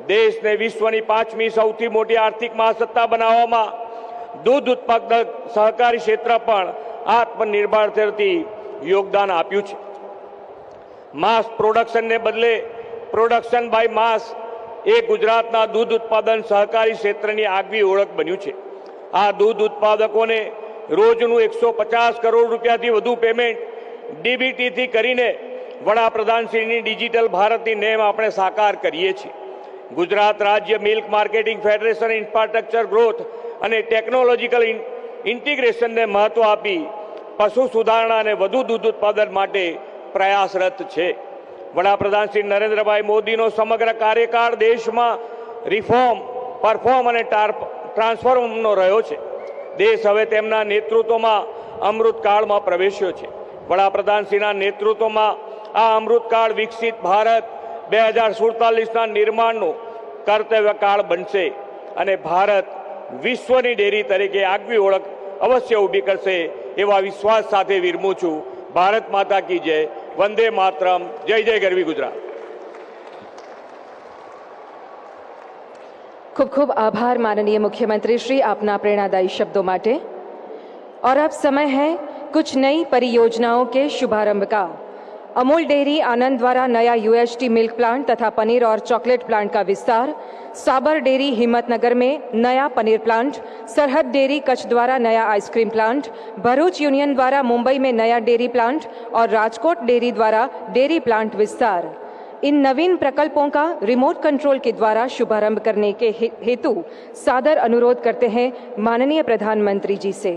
S7: દેશને વિશ્વની 5મી સૌથી મોટી આર્થિક મહાસત્તા બનાવવામાં દૂધ ઉત્પાદક સહકારી ક્ષેત્ર પણ આત્મનિર્ભરતાથી યોગદાન આપ્યું છે. માસ પ્રોડક્શનને બદલે પ્રોડક્શન બાય માસ એ ગુજરાતના દૂધ ઉત્પાદન સહકારી ક્ષેત્રની આગવી ઓળખ બન્યું છે. આ દૂધ ઉત્પાદકોને રોજનું 150 કરોડ રૂપિયાથી વધુ પેમેન્ટ ડીબીટીથી કરીને વડાપ્રધાનશ્રીની ડિજિટલ ભારતની નેમ આપણે સાકાર કરીએ છીએ. ગુજરાત રાજ્ય milk marketing federation infrastructure growth અને ટેકનોલોજીકલ ઇન્ટિગ્રેશનને મહત્વ આપી પશુ સુધારણા અને વધુ દૂધ ઉત્પાદન માટે પ્રયાસરત છે. વડાપ્રધાન શ્રી નરેન્દ્રભાઈ મોદીનો સમગ્ર કાર્યકાળ દેશમાં રિફોર્મ, પરફોર્મ અને ટ્રાન્સફોર્મનો રહ્યો છે. દેશ હવે તેમના નેતૃત્વમાં અમૃતકાળમાં પ્રવેશ્યો છે. વડાપ્રધાનશ્રીના નેતૃત્વમાં આ અમૃતકાળ વિકસિત ભારત 2047ના નિર્માણનું કર્તવ્યકાળ બનશે અને ભારત વિશ્વની ડેરી તરીકે આગવી ઓળખ અવશ્ય ઊભી કરશે એવા વિશ્વાસ સાથે વિરમું છું. ભારત માતા કી જય. વંદે માતરમ. જય જય ગરવી ગુજરાત.
S3: खूब खूब आभार माननीय मुख्यमंत्री श्री आपना प्रेरणादायी शब्दों माटे। और अब समय है कुछ नई परियोजनाओं के शुभारंभ का। अमूल डेयरी आनंद द्वारा नया यूएचटी मिल्क प्लांट तथा पनीर और चॉकलेट प्लांट का विस्तार, साबर डेयरी हिम्मतनगर में नया पनीर प्लांट, सरहद डेयरी कच्छ द्वारा नया आइसक्रीम प्लांट, भरूच यूनियन द्वारा मुंबई में नया डेयरी प्लांट और राजकोट डेयरी द्वारा डेयरी प्लांट विस्तार। इन नवीन प्रकल्पों का रिमोट कंट्रोल के द्वारा शुभारंभ करने के हेतु सादर अनुरोध करते हैं माननीय प्रधानमंत्री जी से।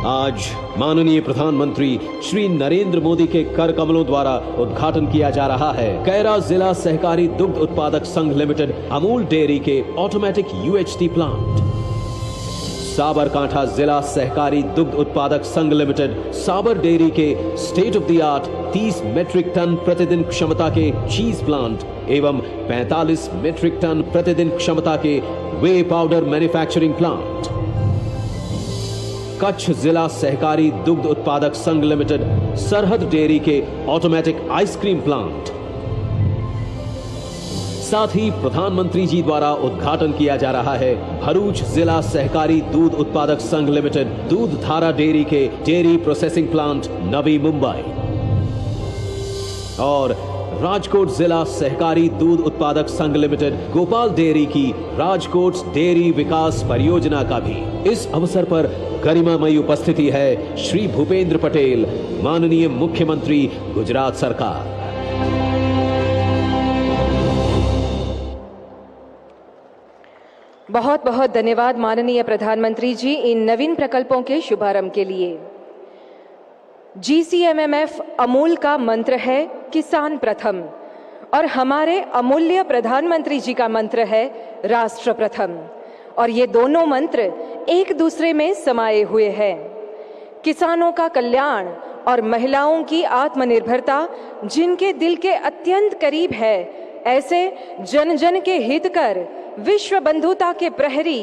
S8: आज माननीय प्रधानमंत्री श्री नरेंद्र मोदी के कर कमलों द्वारा उद्घाटन किया जा रहा है कैरा जिला सहकारी दुग्ध उत्पादक संघ लिमिटेड अमूल डेयरी के ऑटोमेटिक यूएचटी प्लांट। साबरकांठा जिला सहकारी दुग्ध उत्पादक संघ लिमिटेड साबर डेयरी के state of the art 30 metric ton प्रतिदिन क्षमता के चीज प्लांट एवं 45 मेट्रिक टन प्रतिदिन क्षमता के वे पाउडर मैन्युफैक्चरिंग प्लांट। कच्छ जिला सहकारी दुग्ध उत्पादक संघ लिमिटेड सरहद डेयरी के ऑटोमेटिक आइसक्रीम प्लांट। साथ ही प्रधानमंत्री जी द्वारा उद्घाटन किया जा रहा है भरूच जिला सहकारी दूध उत्पादक संघ लिमिटेड दूध धारा डेयरी के dairy processing plant Navi Mumbai और राजकोट जिला सहकारी दूध उत्पादक संघ लिमिटेड गोपाल डेयरी की राजकोट डेयरी विकास परियोजना का भी। इस अवसर पर गरिमामयी उपस्थिति है श्री भूपेंद्र पटेल, माननीय मुख्यमंत्री गुजरात सरकार।
S3: बहुत बहुत धन्यवाद माननीय प्रधानमंत्री जी इन नवीन प्रकल्पों के शुभारंभ के लिए। GCMMF अमूल का मंत्र है किसान प्रथम और हमारे अमूल्य प्रधानमंत्री जी का मंत्र है राष्ट्र प्रथम, और ये दोनों मंत्र एक दूसरे में समाये हुए हैं। किसानों का कल्याण और महिलाओं की आत्मनिर्भरता जिनके दिल के अत्यंत करीब है, ऐसे जन जन के हित कर विश्व बंधुता के प्रहरी,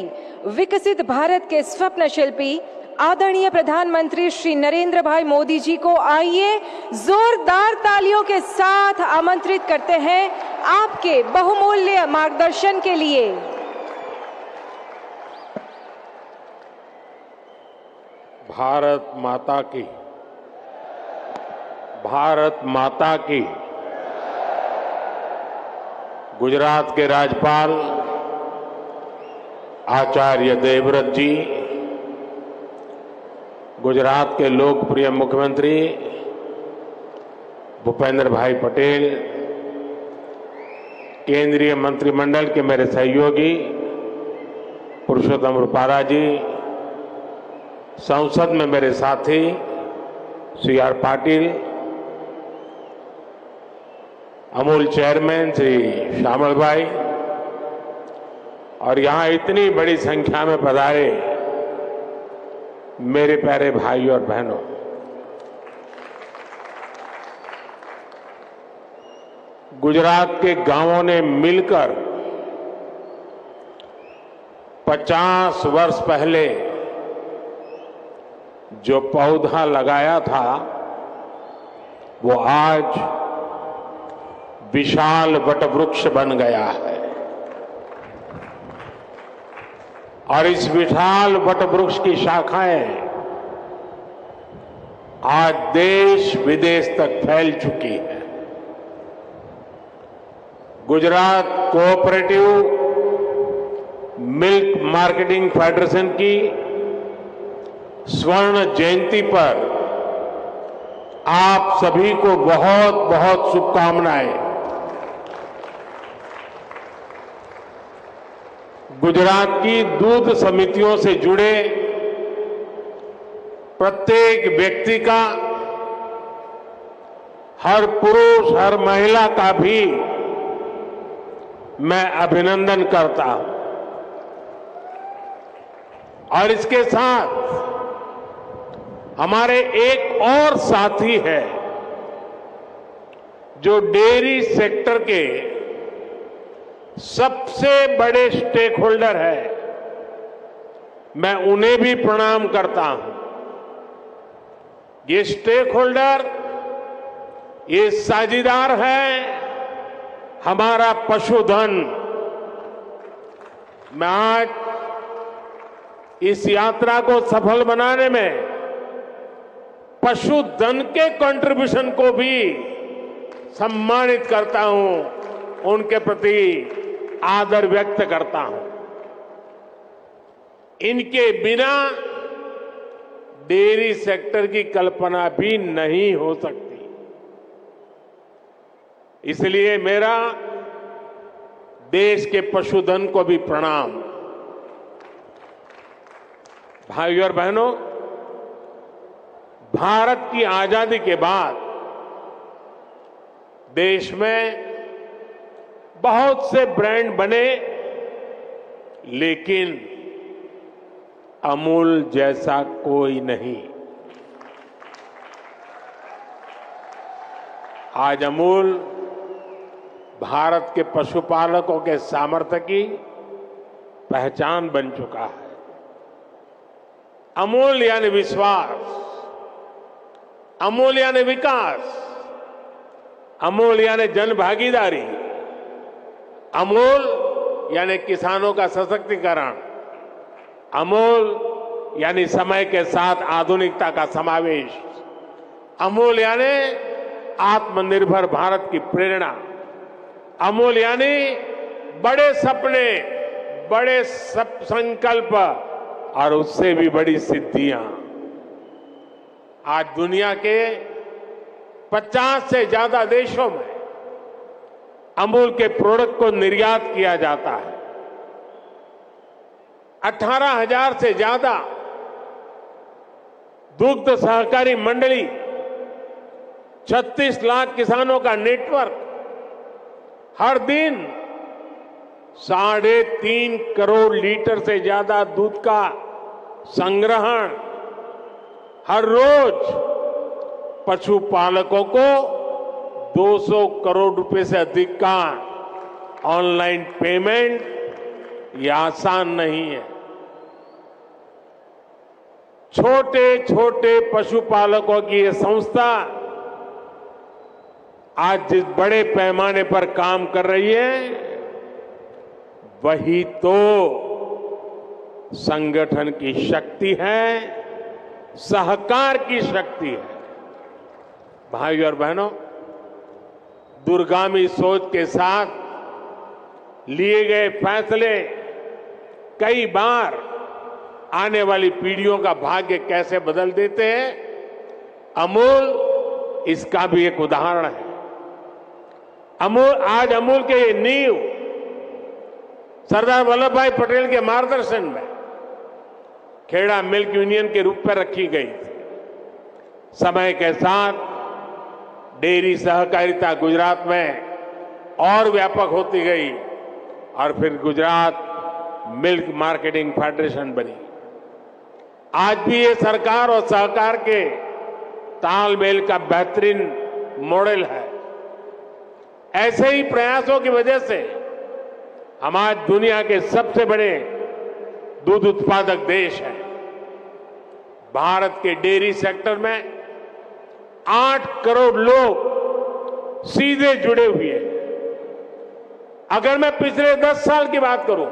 S3: विकसित भारत के स्वप्न शिल्पी आदरणीय प्रधानमंत्री श्री नरेंद्र भाई मोदी जी को आइए जोरदार तालियों के साथ आमंत्रित करते हैं आपके बहुमूल्य मार्गदर्शन के लिए।
S4: भारत माता की, भारत माता की। गुजरात के राज्यपाल आचार्य देवव्रत जी, गुजरात के लोकप्रिय मुख्यमंत्री भूपेंद्र भाई पटेल, केंद्रीय मंत्रिमंडल के मेरे सहयोगी पुरुषोत्तम रूपाला जी, संसद में मेरे साथी C R Patil, Amul chairman Shri Shyamal bhai और यहां इतनी बड़ी संख्या में पधारे मेरे प्यारे भाई और बहनों, गुजरात के गांवों ने मिलकर 50 वर्ष पहले जो पौधा लगाया था वो आज विशाल वटवृक्ष बन गया है और इस विशाल वटवृक्ष की शाखाएं आज देश विदेश तक फैल चुकी है। Gujarat cooperative milk marketing federation की स्वर्ण जयंती पर आप सभी को बहुत बहुत शुभकामनाएं। गुजरात की दूध समितियों से जुड़े प्रत्येक व्यक्ति का, हर पुरुष हर महिला का भी मैं अभिनंदन करता हूं और इसके साथ हमारे एक और साथी है जो डेयरी सेक्टर के सबसे बड़े स्टेक होल्डर है, मैं उन्हें भी प्रणाम करता हूं। ये स्टेक होल्डर, ये साझीदार है हमारा पशुधन। मैं आज इस यात्रा को सफल बनाने में पशुधन के कंट्रीब्यूशन को भी सम्मानित करता हूं, उनके प्रति आदर व्यक्त करता हूं। इनके बिना डेयरी सेक्टर की कल्पना भी नहीं हो सकती। इसलिए मेरा देश के पशुधन को भी प्रणाम। भाइयों और बहनों, भारत की आजादी के बाद देश में बहुत से ब्रांड बने, लेकिन अमूल जैसा कोई नहीं। आज अमूल भारत के पशुपालकों के सामर्थ्य की पहचान बन चुका है। अमूल यानी विश्वास, अमूल यानी विकास, अमूल यानी जन भागीदारी, अमूल यानी किसानों का सशक्तिकरण, अमूल यानी समय के साथ आधुनिकता का समावेश, अमूल यानी आत्मनिर्भर भारत की प्रेरणा, अमूल यानी बड़े सपने, बड़े संकल्प और उससे भी बड़ी सिद्धियां। आज दुनिया के 50 से ज्यादा देशों में अमूल के प्रोडक्ट को निर्यात किया जाता है। 18,000 से ज्यादा दुग्ध सहकारी मंडली, 36 लाख किसानों का नेटवर्क, हर दिन 3.5 करोड़ लीटर से ज्यादा दूध का संग्रहण, हर रोज पशुपालकों को 200 करोड़ रुपए से अधिक का ऑनलाइन पेमेंट, ये आसान नहीं है। छोटे छोटे पशुपालकों की ये संस्था आज जिस बड़े पैमाने पर काम कर रही है, वही तो संगठन की शक्ति है, सहकार की शक्ति है। भाइयों और बहनों, दूरगामी सोच के साथ लिए गए फैसले कई बार आने वाली पीढ़ियों का भाग्य कैसे बदल देते हैं, अमूल इसका भी एक उदाहरण है। आज अमूल के ये नींव सरदार वल्लभ भाई पटेल के मार्गदर्शन में खेड़ा मिल्क यूनियन के रूप में रखी गई थी। समय के साथ डेयरी सहकारिता गुजरात में और व्यापक होती गई और फिर गुजरात मिल्क मार्केटिंग फेडरेशन बनी। आज भी ये सरकार और सहकार के तालमेल का बेहतरीन मॉडल है। ऐसे ही प्रयासों की वजह से हम आज दुनिया के सबसे बड़े दूध उत्पादक देश हैं। भारत के डेयरी सेक्टर में 8 करोड़ लोग सीधे जुड़े हुए हैं। अगर मैं पिछले 10 साल की बात करूं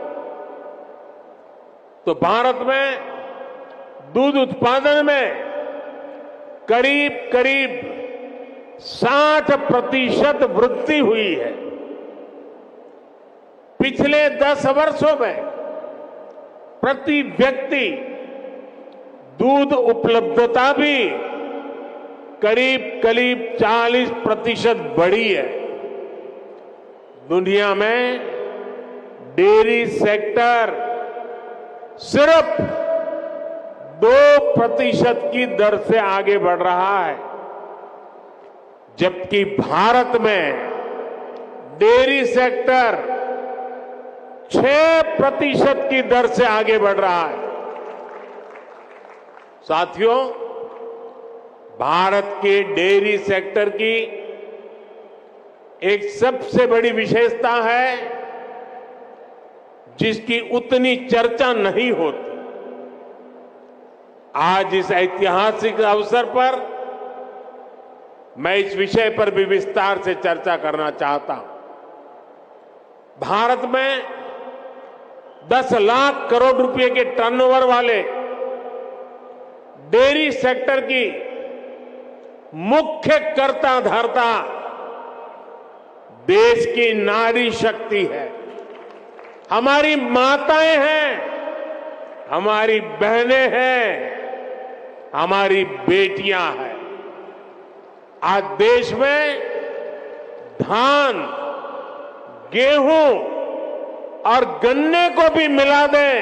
S4: तो भारत में दूध उत्पादन में करीब 60% वृद्धि हुई है। पिछले 10 वर्षों में प्रति व्यक्ति दूध उपलब्धता भी करीब 40% बढ़ी है। दुनिया में डेयरी सेक्टर सिर्फ 2% की दर से आगे बढ़ रहा है, जबकि भारत में डेयरी सेक्टर 6% की दर से आगे बढ़ रहा है। साथियों, भारत के डेयरी सेक्टर की एक सबसे बड़ी विशेषता है जिसकी उतनी चर्चा नहीं होती। आज इस ऐतिहासिक अवसर पर मैं इस विषय पर भी विस्तार से चर्चा करना चाहता हूं। भारत में 10 लाख करोड़ रुपए के टर्नओवर वाले डेयरी सेक्टर की मुख्य कर्ता धर्ता देश की नारी शक्ति है। हमारी माताएं हैं, हमारी बहनें हैं, हमारी बेटियां हैं। आज देश में धान, गेहूं और गन्ने को भी मिला दें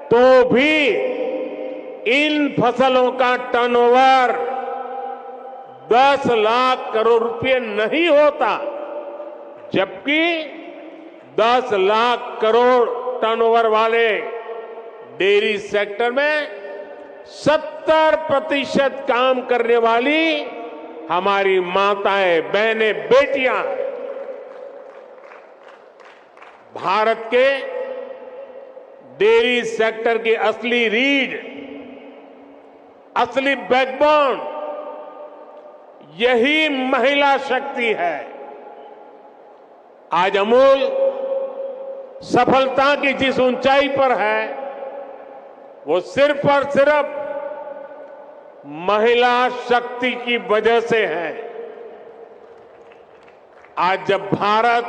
S4: तो भी इन फसलों का टर्नओवर 10 लाख करोड़ रुपए नहीं होता, जबकि 10 लाख करोड़ टर्नओवर वाले डेयरी सेक्टर में 70% काम करने वाली हमारी माताएं, बहनें, बेटियां हैं। भारत के डेयरी सेक्टर की असली रीढ़, असली बैकबोन यही महिला शक्ति है। आज अमूल सफलता की जिस ऊंचाई पर है वो सिर्फ और सिर्फ महिला शक्ति की वजह से है। आज जब भारत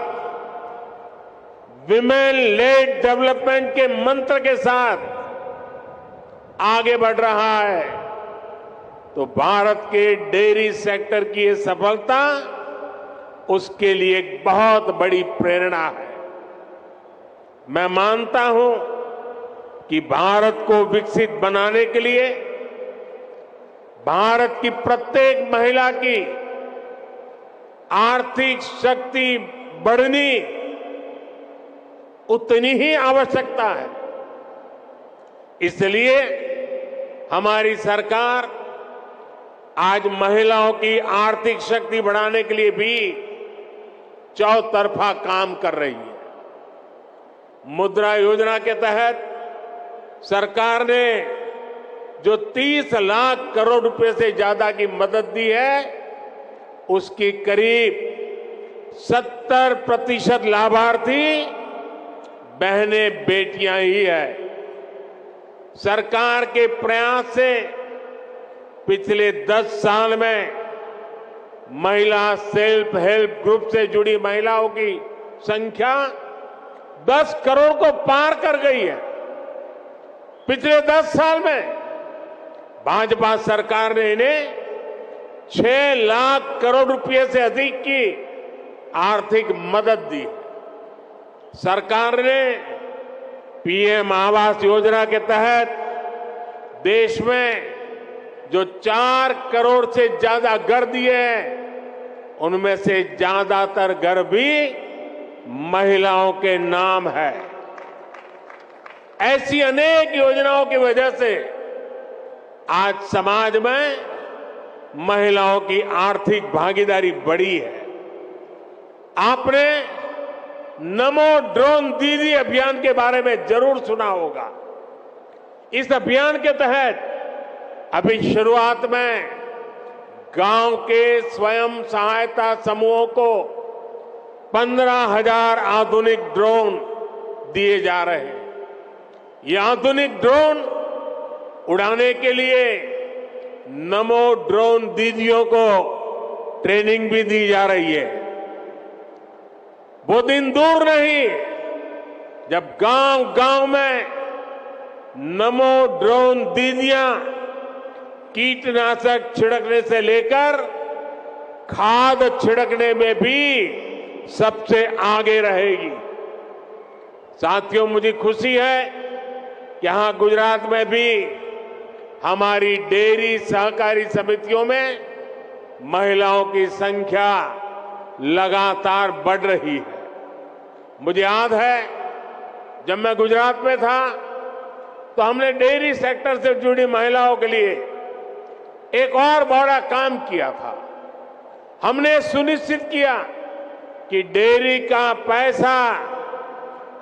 S4: विमेन लेड डेवलपमेंट के मंत्र के साथ आगे बढ़ रहा है तो भारत के डेयरी सेक्टर की ये सफलता उसके लिए एक बहुत बड़ी प्रेरणा है। मैं मानता हूं कि भारत को विकसित बनाने के लिए भारत की प्रत्येक महिला की आर्थिक शक्ति बढ़नी उतनी ही आवश्यकता है। इसलिए हमारी सरकार आज महिलाओं की आर्थिक शक्ति बढ़ाने के लिए भी चौतरफा काम कर रही है। मुद्रा योजना के तहत सरकार ने जो 30 लाख करोड़ रुपए से ज्यादा की मदद दी है उसकी करीब 70% लाभार्थी बहनें, बेटियां ही है। सरकार के प्रयास से पिछले 10 साल में महिला सेल्फ हेल्प ग्रुप से जुड़ी महिलाओं की संख्या 10 करोड़ को पार कर गई है। पिछले 10 साल में भाजपा सरकार ने इन्हें 6 लाख करोड़ रुपए से अधिक की आर्थिक मदद दी। सरकार ने पीएम आवास योजना के तहत देश में जो 4 करोड़ से ज्यादा घर दिए हैं, उनमें से ज्यादातर घर भी महिलाओं के नाम है। ऐसी अनेक योजनाओं की वजह से आज समाज में महिलाओं की आर्थिक भागीदारी बढ़ी है। आपने नमो ड्रोन दीदी अभियान के बारे में जरूर सुना होगा। इस अभियान के तहत अभी शुरुआत में गांव के स्वयं सहायता समूहों को 15,000 आधुनिक ड्रोन दिए जा रहे हैं। ये आधुनिक ड्रोन उड़ाने के लिए नमो ड्रोन दीदियों को ट्रेनिंग भी दी जा रही है। वो दिन दूर नहीं जब गांव-गांव में नमो ड्रोन दीदियां कीटनाशक छिड़कने से लेकर खाद छिड़कने में भी सबसे आगे रहेगी। साथियों, मुझे खुशी है कि यहां गुजरात में भी हमारी डेयरी सहकारी समितियों में महिलाओं की संख्या लगातार बढ़ रही है। मुझे याद है जब मैं गुजरात में था तो हमने डेयरी सेक्टर से जुड़ी महिलाओं के लिए एक और बड़ा काम किया था। हमने सुनिश्चित किया कि डेयरी का पैसा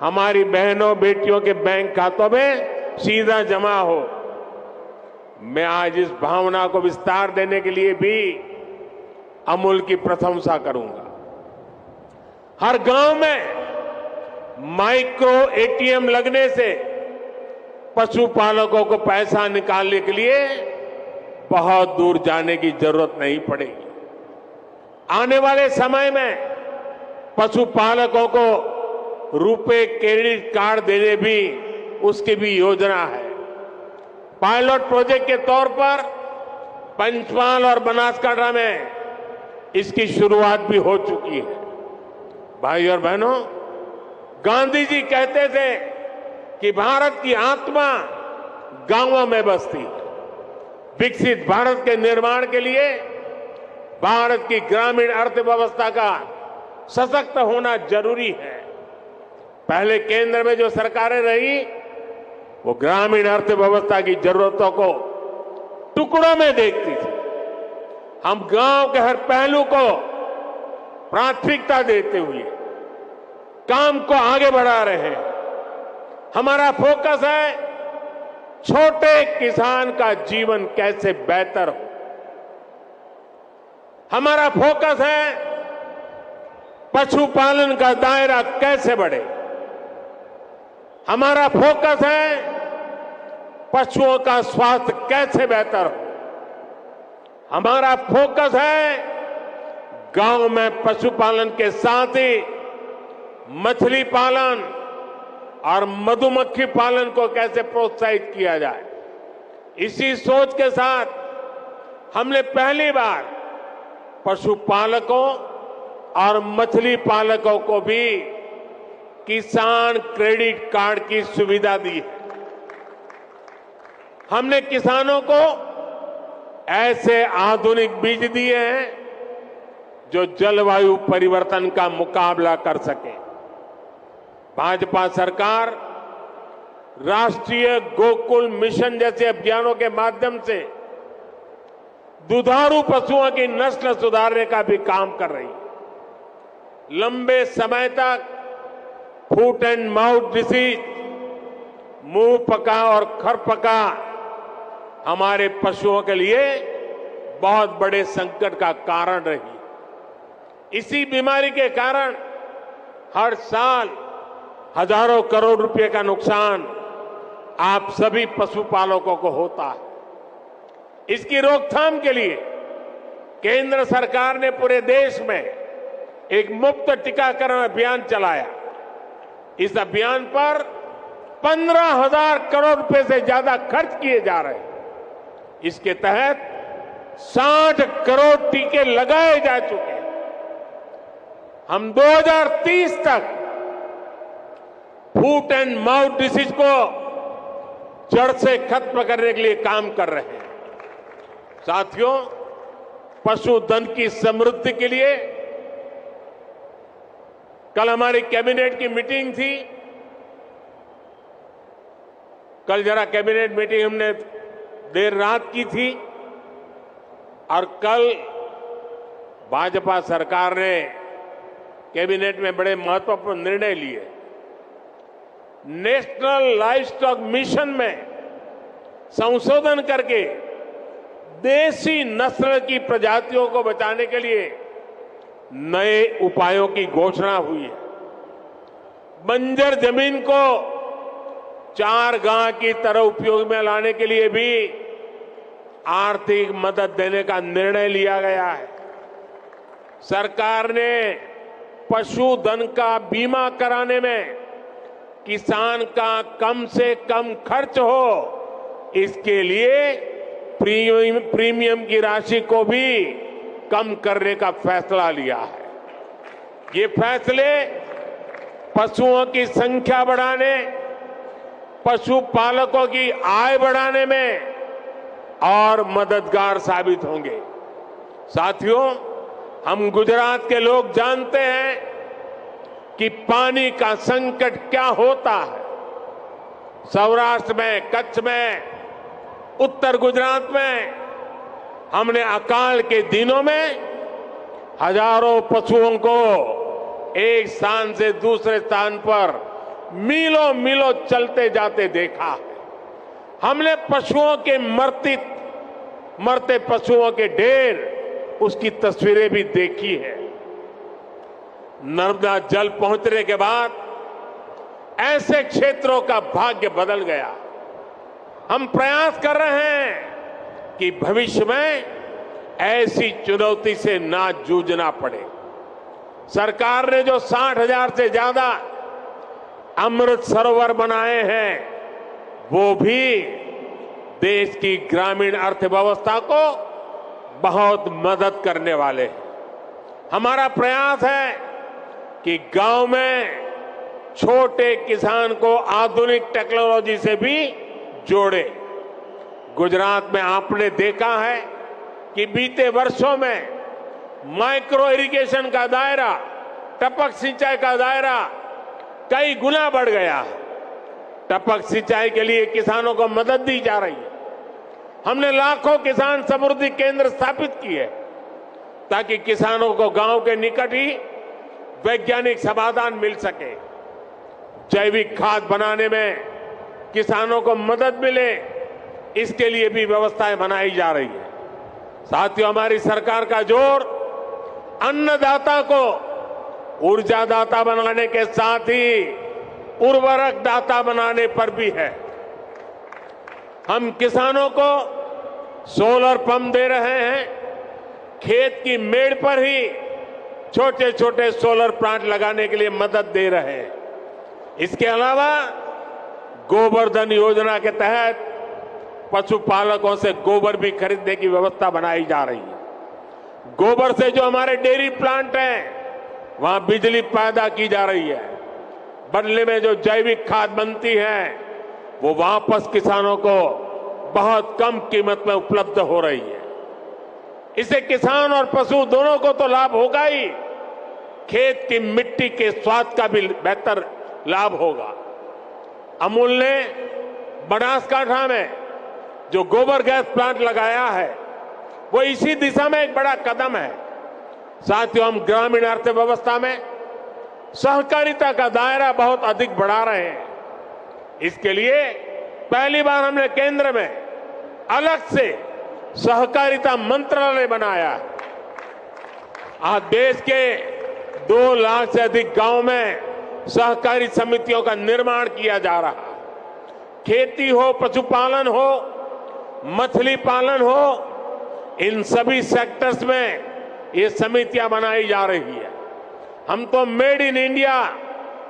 S4: हमारी बहनों बेटियों के बैंक खातों में सीधा जमा हो। मैं आज इस भावना को विस्तार देने के लिए भी अमूल की प्रशंसा करूंगा। हर गांव में माइक्रो एटीएम लगने से पशुपालकों को पैसा निकालने के लिए बहुत दूर जाने की जरूरत नहीं पड़ेगी। आने वाले समय में पशुपालकों को रुपे क्रेडिट कार्ड देने भी उसकी भी योजना है। पायलट प्रोजेक्ट के तौर पर पंचमहाल और बनासकांठा में इसकी शुरुआत भी हो चुकी है। भाई और बहनों, गांधी जी कहते थे कि भारत की आत्मा गांवों में बसती है। विकसित भारत के निर्माण के लिए भारत की ग्रामीण अर्थव्यवस्था का सशक्त होना जरूरी है। पहले केंद्र में जो सरकारें रही वो ग्रामीण अर्थव्यवस्था की जरूरतों को टुकड़ों में देखती थी। हम गांव के हर पहलू को प्राथमिकता देते हुए काम को आगे बढ़ा रहे हैं। हमारा फोकस है छोटे किसान का जीवन कैसे बेहतर हो। हमारा फोकस है पशुपालन का दायरा कैसे बढ़े। हमारा फोकस है पशुओं का स्वास्थ्य कैसे बेहतर हो। हमारा फोकस है गांव में पशुपालन के साथ ही मछली पालन और मधुमक्खी पालन को कैसे प्रोत्साहित किया जाए। इसी सोच के साथ हमने पहली बार पशुपालकों और मछली पालकों को भी किसान क्रेडिट कार्ड की सुविधा दी है। हमने किसानों को ऐसे आधुनिक बीज दिए हैं जो जलवायु परिवर्तन का मुकाबला कर सके। भाजपा सरकार राष्ट्रीय गोकुल मिशन जैसे अभियानों के माध्यम से दुधारू पशुओं की नस्ल सुधारने का भी काम कर रही है। लंबे समय तक फुट एंड माउथ डिसीज, मुंह पका और खर पका हमारे पशुओं के लिए बहुत बड़े संकट का कारण रही। इसी बीमारी के कारण हर साल हजारों करोड़ रुपए का नुकसान आप सभी पशुपालकों को होता है। इसकी रोकथाम के लिए केंद्र सरकार ने पूरे देश में एक मुफ्त टीकाकरण अभियान चलाया। इस अभियान पर 15,000 करोड़ रुपए से ज्यादा खर्च किए जा रहे हैं। इसके तहत 60 करोड़ टीके लगाए जा चुके हैं। हम 2030 तक फूट एंड माउथ डिसीज को जड़ से खत्म करने के लिए काम कर रहे हैं। साथियों, पशुधन की समृद्धि के लिए कल हमारी कैबिनेट की मीटिंग थी। कल जरा कैबिनेट मीटिंग हमने देर रात की थी और कल भाजपा सरकार ने कैबिनेट में बड़े महत्वपूर्ण निर्णय लिए। नेशनल लाइवस्टॉक मिशन में संशोधन करके देसी नस्ल की प्रजातियों को बचाने के लिए नए उपायों की घोषणा हुई है। बंजर जमीन को चारगांव की तरह उपयोग में लाने के लिए भी आर्थिक मदद देने का निर्णय लिया गया है। सरकार ने पशुधन का बीमा कराने में किसान का कम से कम खर्च हो, इसके लिए प्रीमियम की राशि को भी कम करने का फैसला लिया है। ये फैसले पशुओं की संख्या बढ़ाने, पशुपालकों की आय बढ़ाने में और मददगार साबित होंगे। साथियों, हम गुजरात के लोग जानते हैं कि पानी का संकट क्या होता है। सौराष्ट्र में, कच्छ में, उत्तर गुजरात में हमने अकाल के दिनों में हजारों पशुओं को एक स्थान से दूसरे स्थान पर मीलों मीलों चलते जाते देखा है। हमने पशुओं के मरते पशुओं के ढेर, उसकी तस्वीरें भी देखी है। नर्मदा जल पहुंचने के बाद ऐसे क्षेत्रों का भाग्य बदल गया। हम प्रयास कर रहे हैं कि भविष्य में ऐसी चुनौती से ना जूझना पड़े। सरकार ने जो 60,000 से ज्यादा अमृत सरोवर बनाए हैं, वो भी देश की ग्रामीण अर्थव्यवस्था को बहुत मदद करने वाले हैं। हमारा प्रयास है कि गांव में छोटे किसान को आधुनिक टेक्नोलॉजी से भी जोड़े। गुजरात में आपने देखा है कि बीते वर्षों में माइक्रो इरिगेशन का दायरा, टपक सिंचाई का दायरा कई गुना बढ़ गया है। टपक सिंचाई के लिए किसानों को मदद दी जा रही है। हमने लाखों किसान समृद्धि केंद्र स्थापित किए ताकि किसानों को गांव के निकट ही वैज्ञानिक समाधान मिल सके। जैविक खाद बनाने में किसानों को मदद मिले, इसके लिए भी व्यवस्थाएं बनाई जा रही है। साथियों, हमारी सरकार का जोर अन्नदाता को ऊर्जादाता बनाने के साथ ही उर्वरक दाता बनाने पर भी है। हम किसानों को सोलर पंप दे रहे हैं। खेत की मेड़ पर ही छोटे छोटे सोलर प्लांट लगाने के लिए मदद दे रहे हैं। इसके अलावा गोवर्धन योजना के तहत पशुपालकों से गोबर भी खरीदने की व्यवस्था बनाई जा रही है। गोबर से जो हमारे डेयरी प्लांट हैं, वहां बिजली पैदा की जा रही है। बदले में जो जैविक खाद बनती है, वो वापस किसानों को बहुत कम कीमत में उपलब्ध हो रही है। इससे किसान और पशु दोनों को तो लाभ होगा ही, खेत की मिट्टी के स्वाद का भी बेहतर लाभ होगा। अमूल ने बनासकांठा में जो गोबर गैस प्लांट लगाया है, वो इसी दिशा में एक बड़ा कदम है। साथियों, हम ग्रामीण अर्थव्यवस्था में सहकारिता का दायरा बहुत अधिक बढ़ा रहे हैं। इसके लिए पहली बार हमने केंद्र में अलग से सहकारिता मंत्रालय बनाया है। आज देश के 2 लाख से अधिक गांव में सहकारी समितियों का निर्माण किया जा रहा है। खेती हो, पशुपालन हो, मछली पालन हो, इन सभी सेक्टर्स में ये समितियां बनाई जा रही है। हम तो मेड इन इंडिया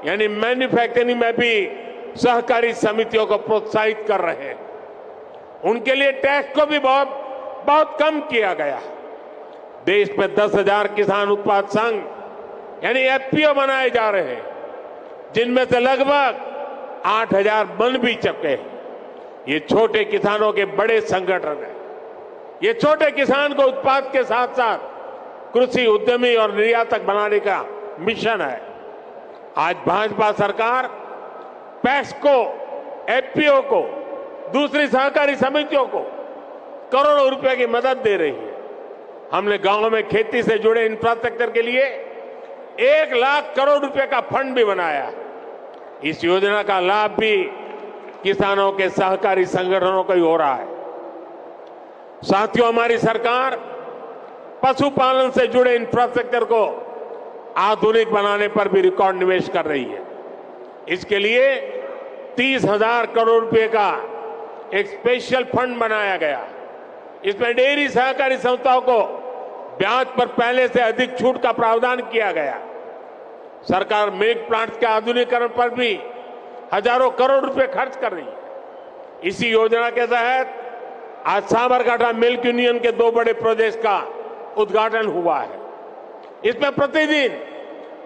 S4: यानी मैन्युफैक्चरिंग में भी सहकारी समितियों को प्रोत्साहित कर रहे हैं। उनके लिए टैक्स को भी बहुत कम किया गया। देश में 10,000 किसान उत्पाद संघ यानी एफपीओ बनाए जा रहे हैं, जिनमें से लगभग 8,000 बन भी चुके हैं। ये छोटे किसानों के बड़े संगठन है। ये छोटे किसान को उत्पाद के साथ साथ कृषि उद्यमी और निर्यातक बनाने का मिशन है। आज भाजपा सरकार पैक्स को, एफपीओ को, दूसरी सहकारी समितियों को करोड़ों रुपए की मदद दे रही है। हमने गांवों में खेती से जुड़े इंफ्रास्ट्रक्चर के लिए 1 लाख करोड़ रुपए का फंड भी बनाया। इस योजना का लाभ भी किसानों के सहकारी संगठनों को ही हो रहा है। साथियों, हमारी सरकार पशुपालन से जुड़े इंफ्रास्ट्रक्चर को आधुनिक बनाने पर भी रिकॉर्ड निवेश कर रही है। इसके लिए 30,000 करोड़ रुपए का एक स्पेशल फंड बनाया गया। इसमें डेयरी सहकारी संस्थाओं को ब्याज पर पहले से अधिक छूट का प्रावधान किया गया। सरकार मिल्क प्लांट्स के आधुनिकीकरण पर भी हजारों करोड़ रुपए खर्च कर रही है। इसी योजना के तहत आज साबरकांठा मिल्क यूनियन के 2 बड़े प्रोजेक्ट का उद्घाटन हुआ है। इसमें प्रतिदिन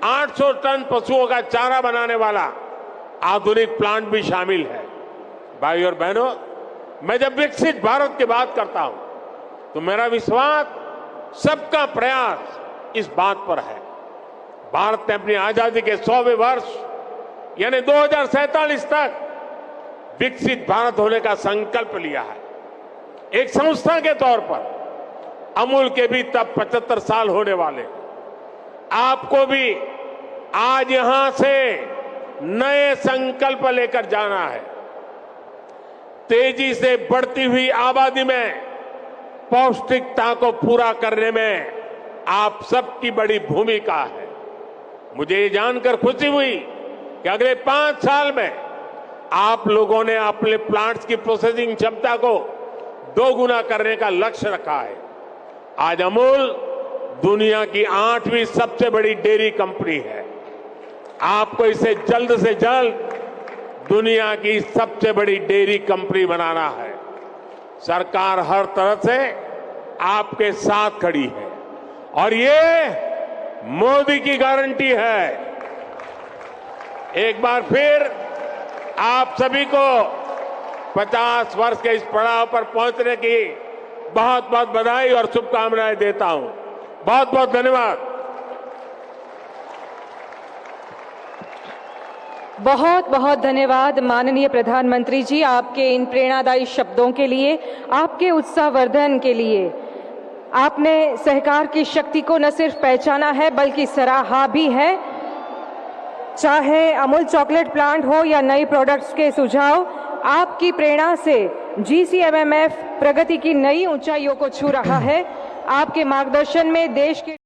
S4: 800 टन पशुओं का चारा बनाने वाला आधुनिक प्लांट भी शामिल है। भाइयों और बहनों, मैं जब विकसित भारत की बात करता हूं तो मेरा विश्वास, सबका प्रयास इस बात पर है। भारत ने अपनी आजादी के 100वें वर्ष यानी 2047 तक विकसित भारत होने का संकल्प लिया है। एक संस्था के तौर पर अमूल के भी तब 75 साल होने वाले। आपको भी आज यहां से नए संकल्प लेकर जाना है। तेजी से बढ़ती हुई आबादी में पौष्टिकता को पूरा करने में आप सबकी बड़ी भूमिका है। मुझे ये जानकर खुशी हुई कि अगले 5 साल में आप लोगों ने अपने प्लांट्स की प्रोसेसिंग क्षमता को 2 गुना करने का लक्ष्य रखा है। आज अमूल दुनिया की 8वीं सबसे बड़ी डेयरी कंपनी है। आपको इसे जल्द से जल्द दुनिया की सबसे बड़ी डेयरी कंपनी बनाना है। सरकार हर तरह से आपके साथ खड़ी है और ये मोदी की गारंटी है। एक बार फिर आप सभी को 50 वर्ष के इस पड़ाव पर पहुंचने की बहुत बहुत बधाई और शुभकामनाएं देता हूं। बहुत बहुत धन्यवाद।
S3: बहुत बहुत धन्यवाद माननीय प्रधानमंत्री जी, आपके इन प्रेरणादायी शब्दों के लिए, आपके उत्साहवर्धन के लिए। आपने सहकार की शक्ति को न सिर्फ पहचाना है बल्कि सराहा भी है। चाहे अमूल चॉकलेट प्लांट हो या नई प्रोडक्ट्स के सुझाव, आपकी प्रेरणा से GCMMF प्रगति की नई ऊंचाइयों को छू रहा है। आपके मार्गदर्शन में देश के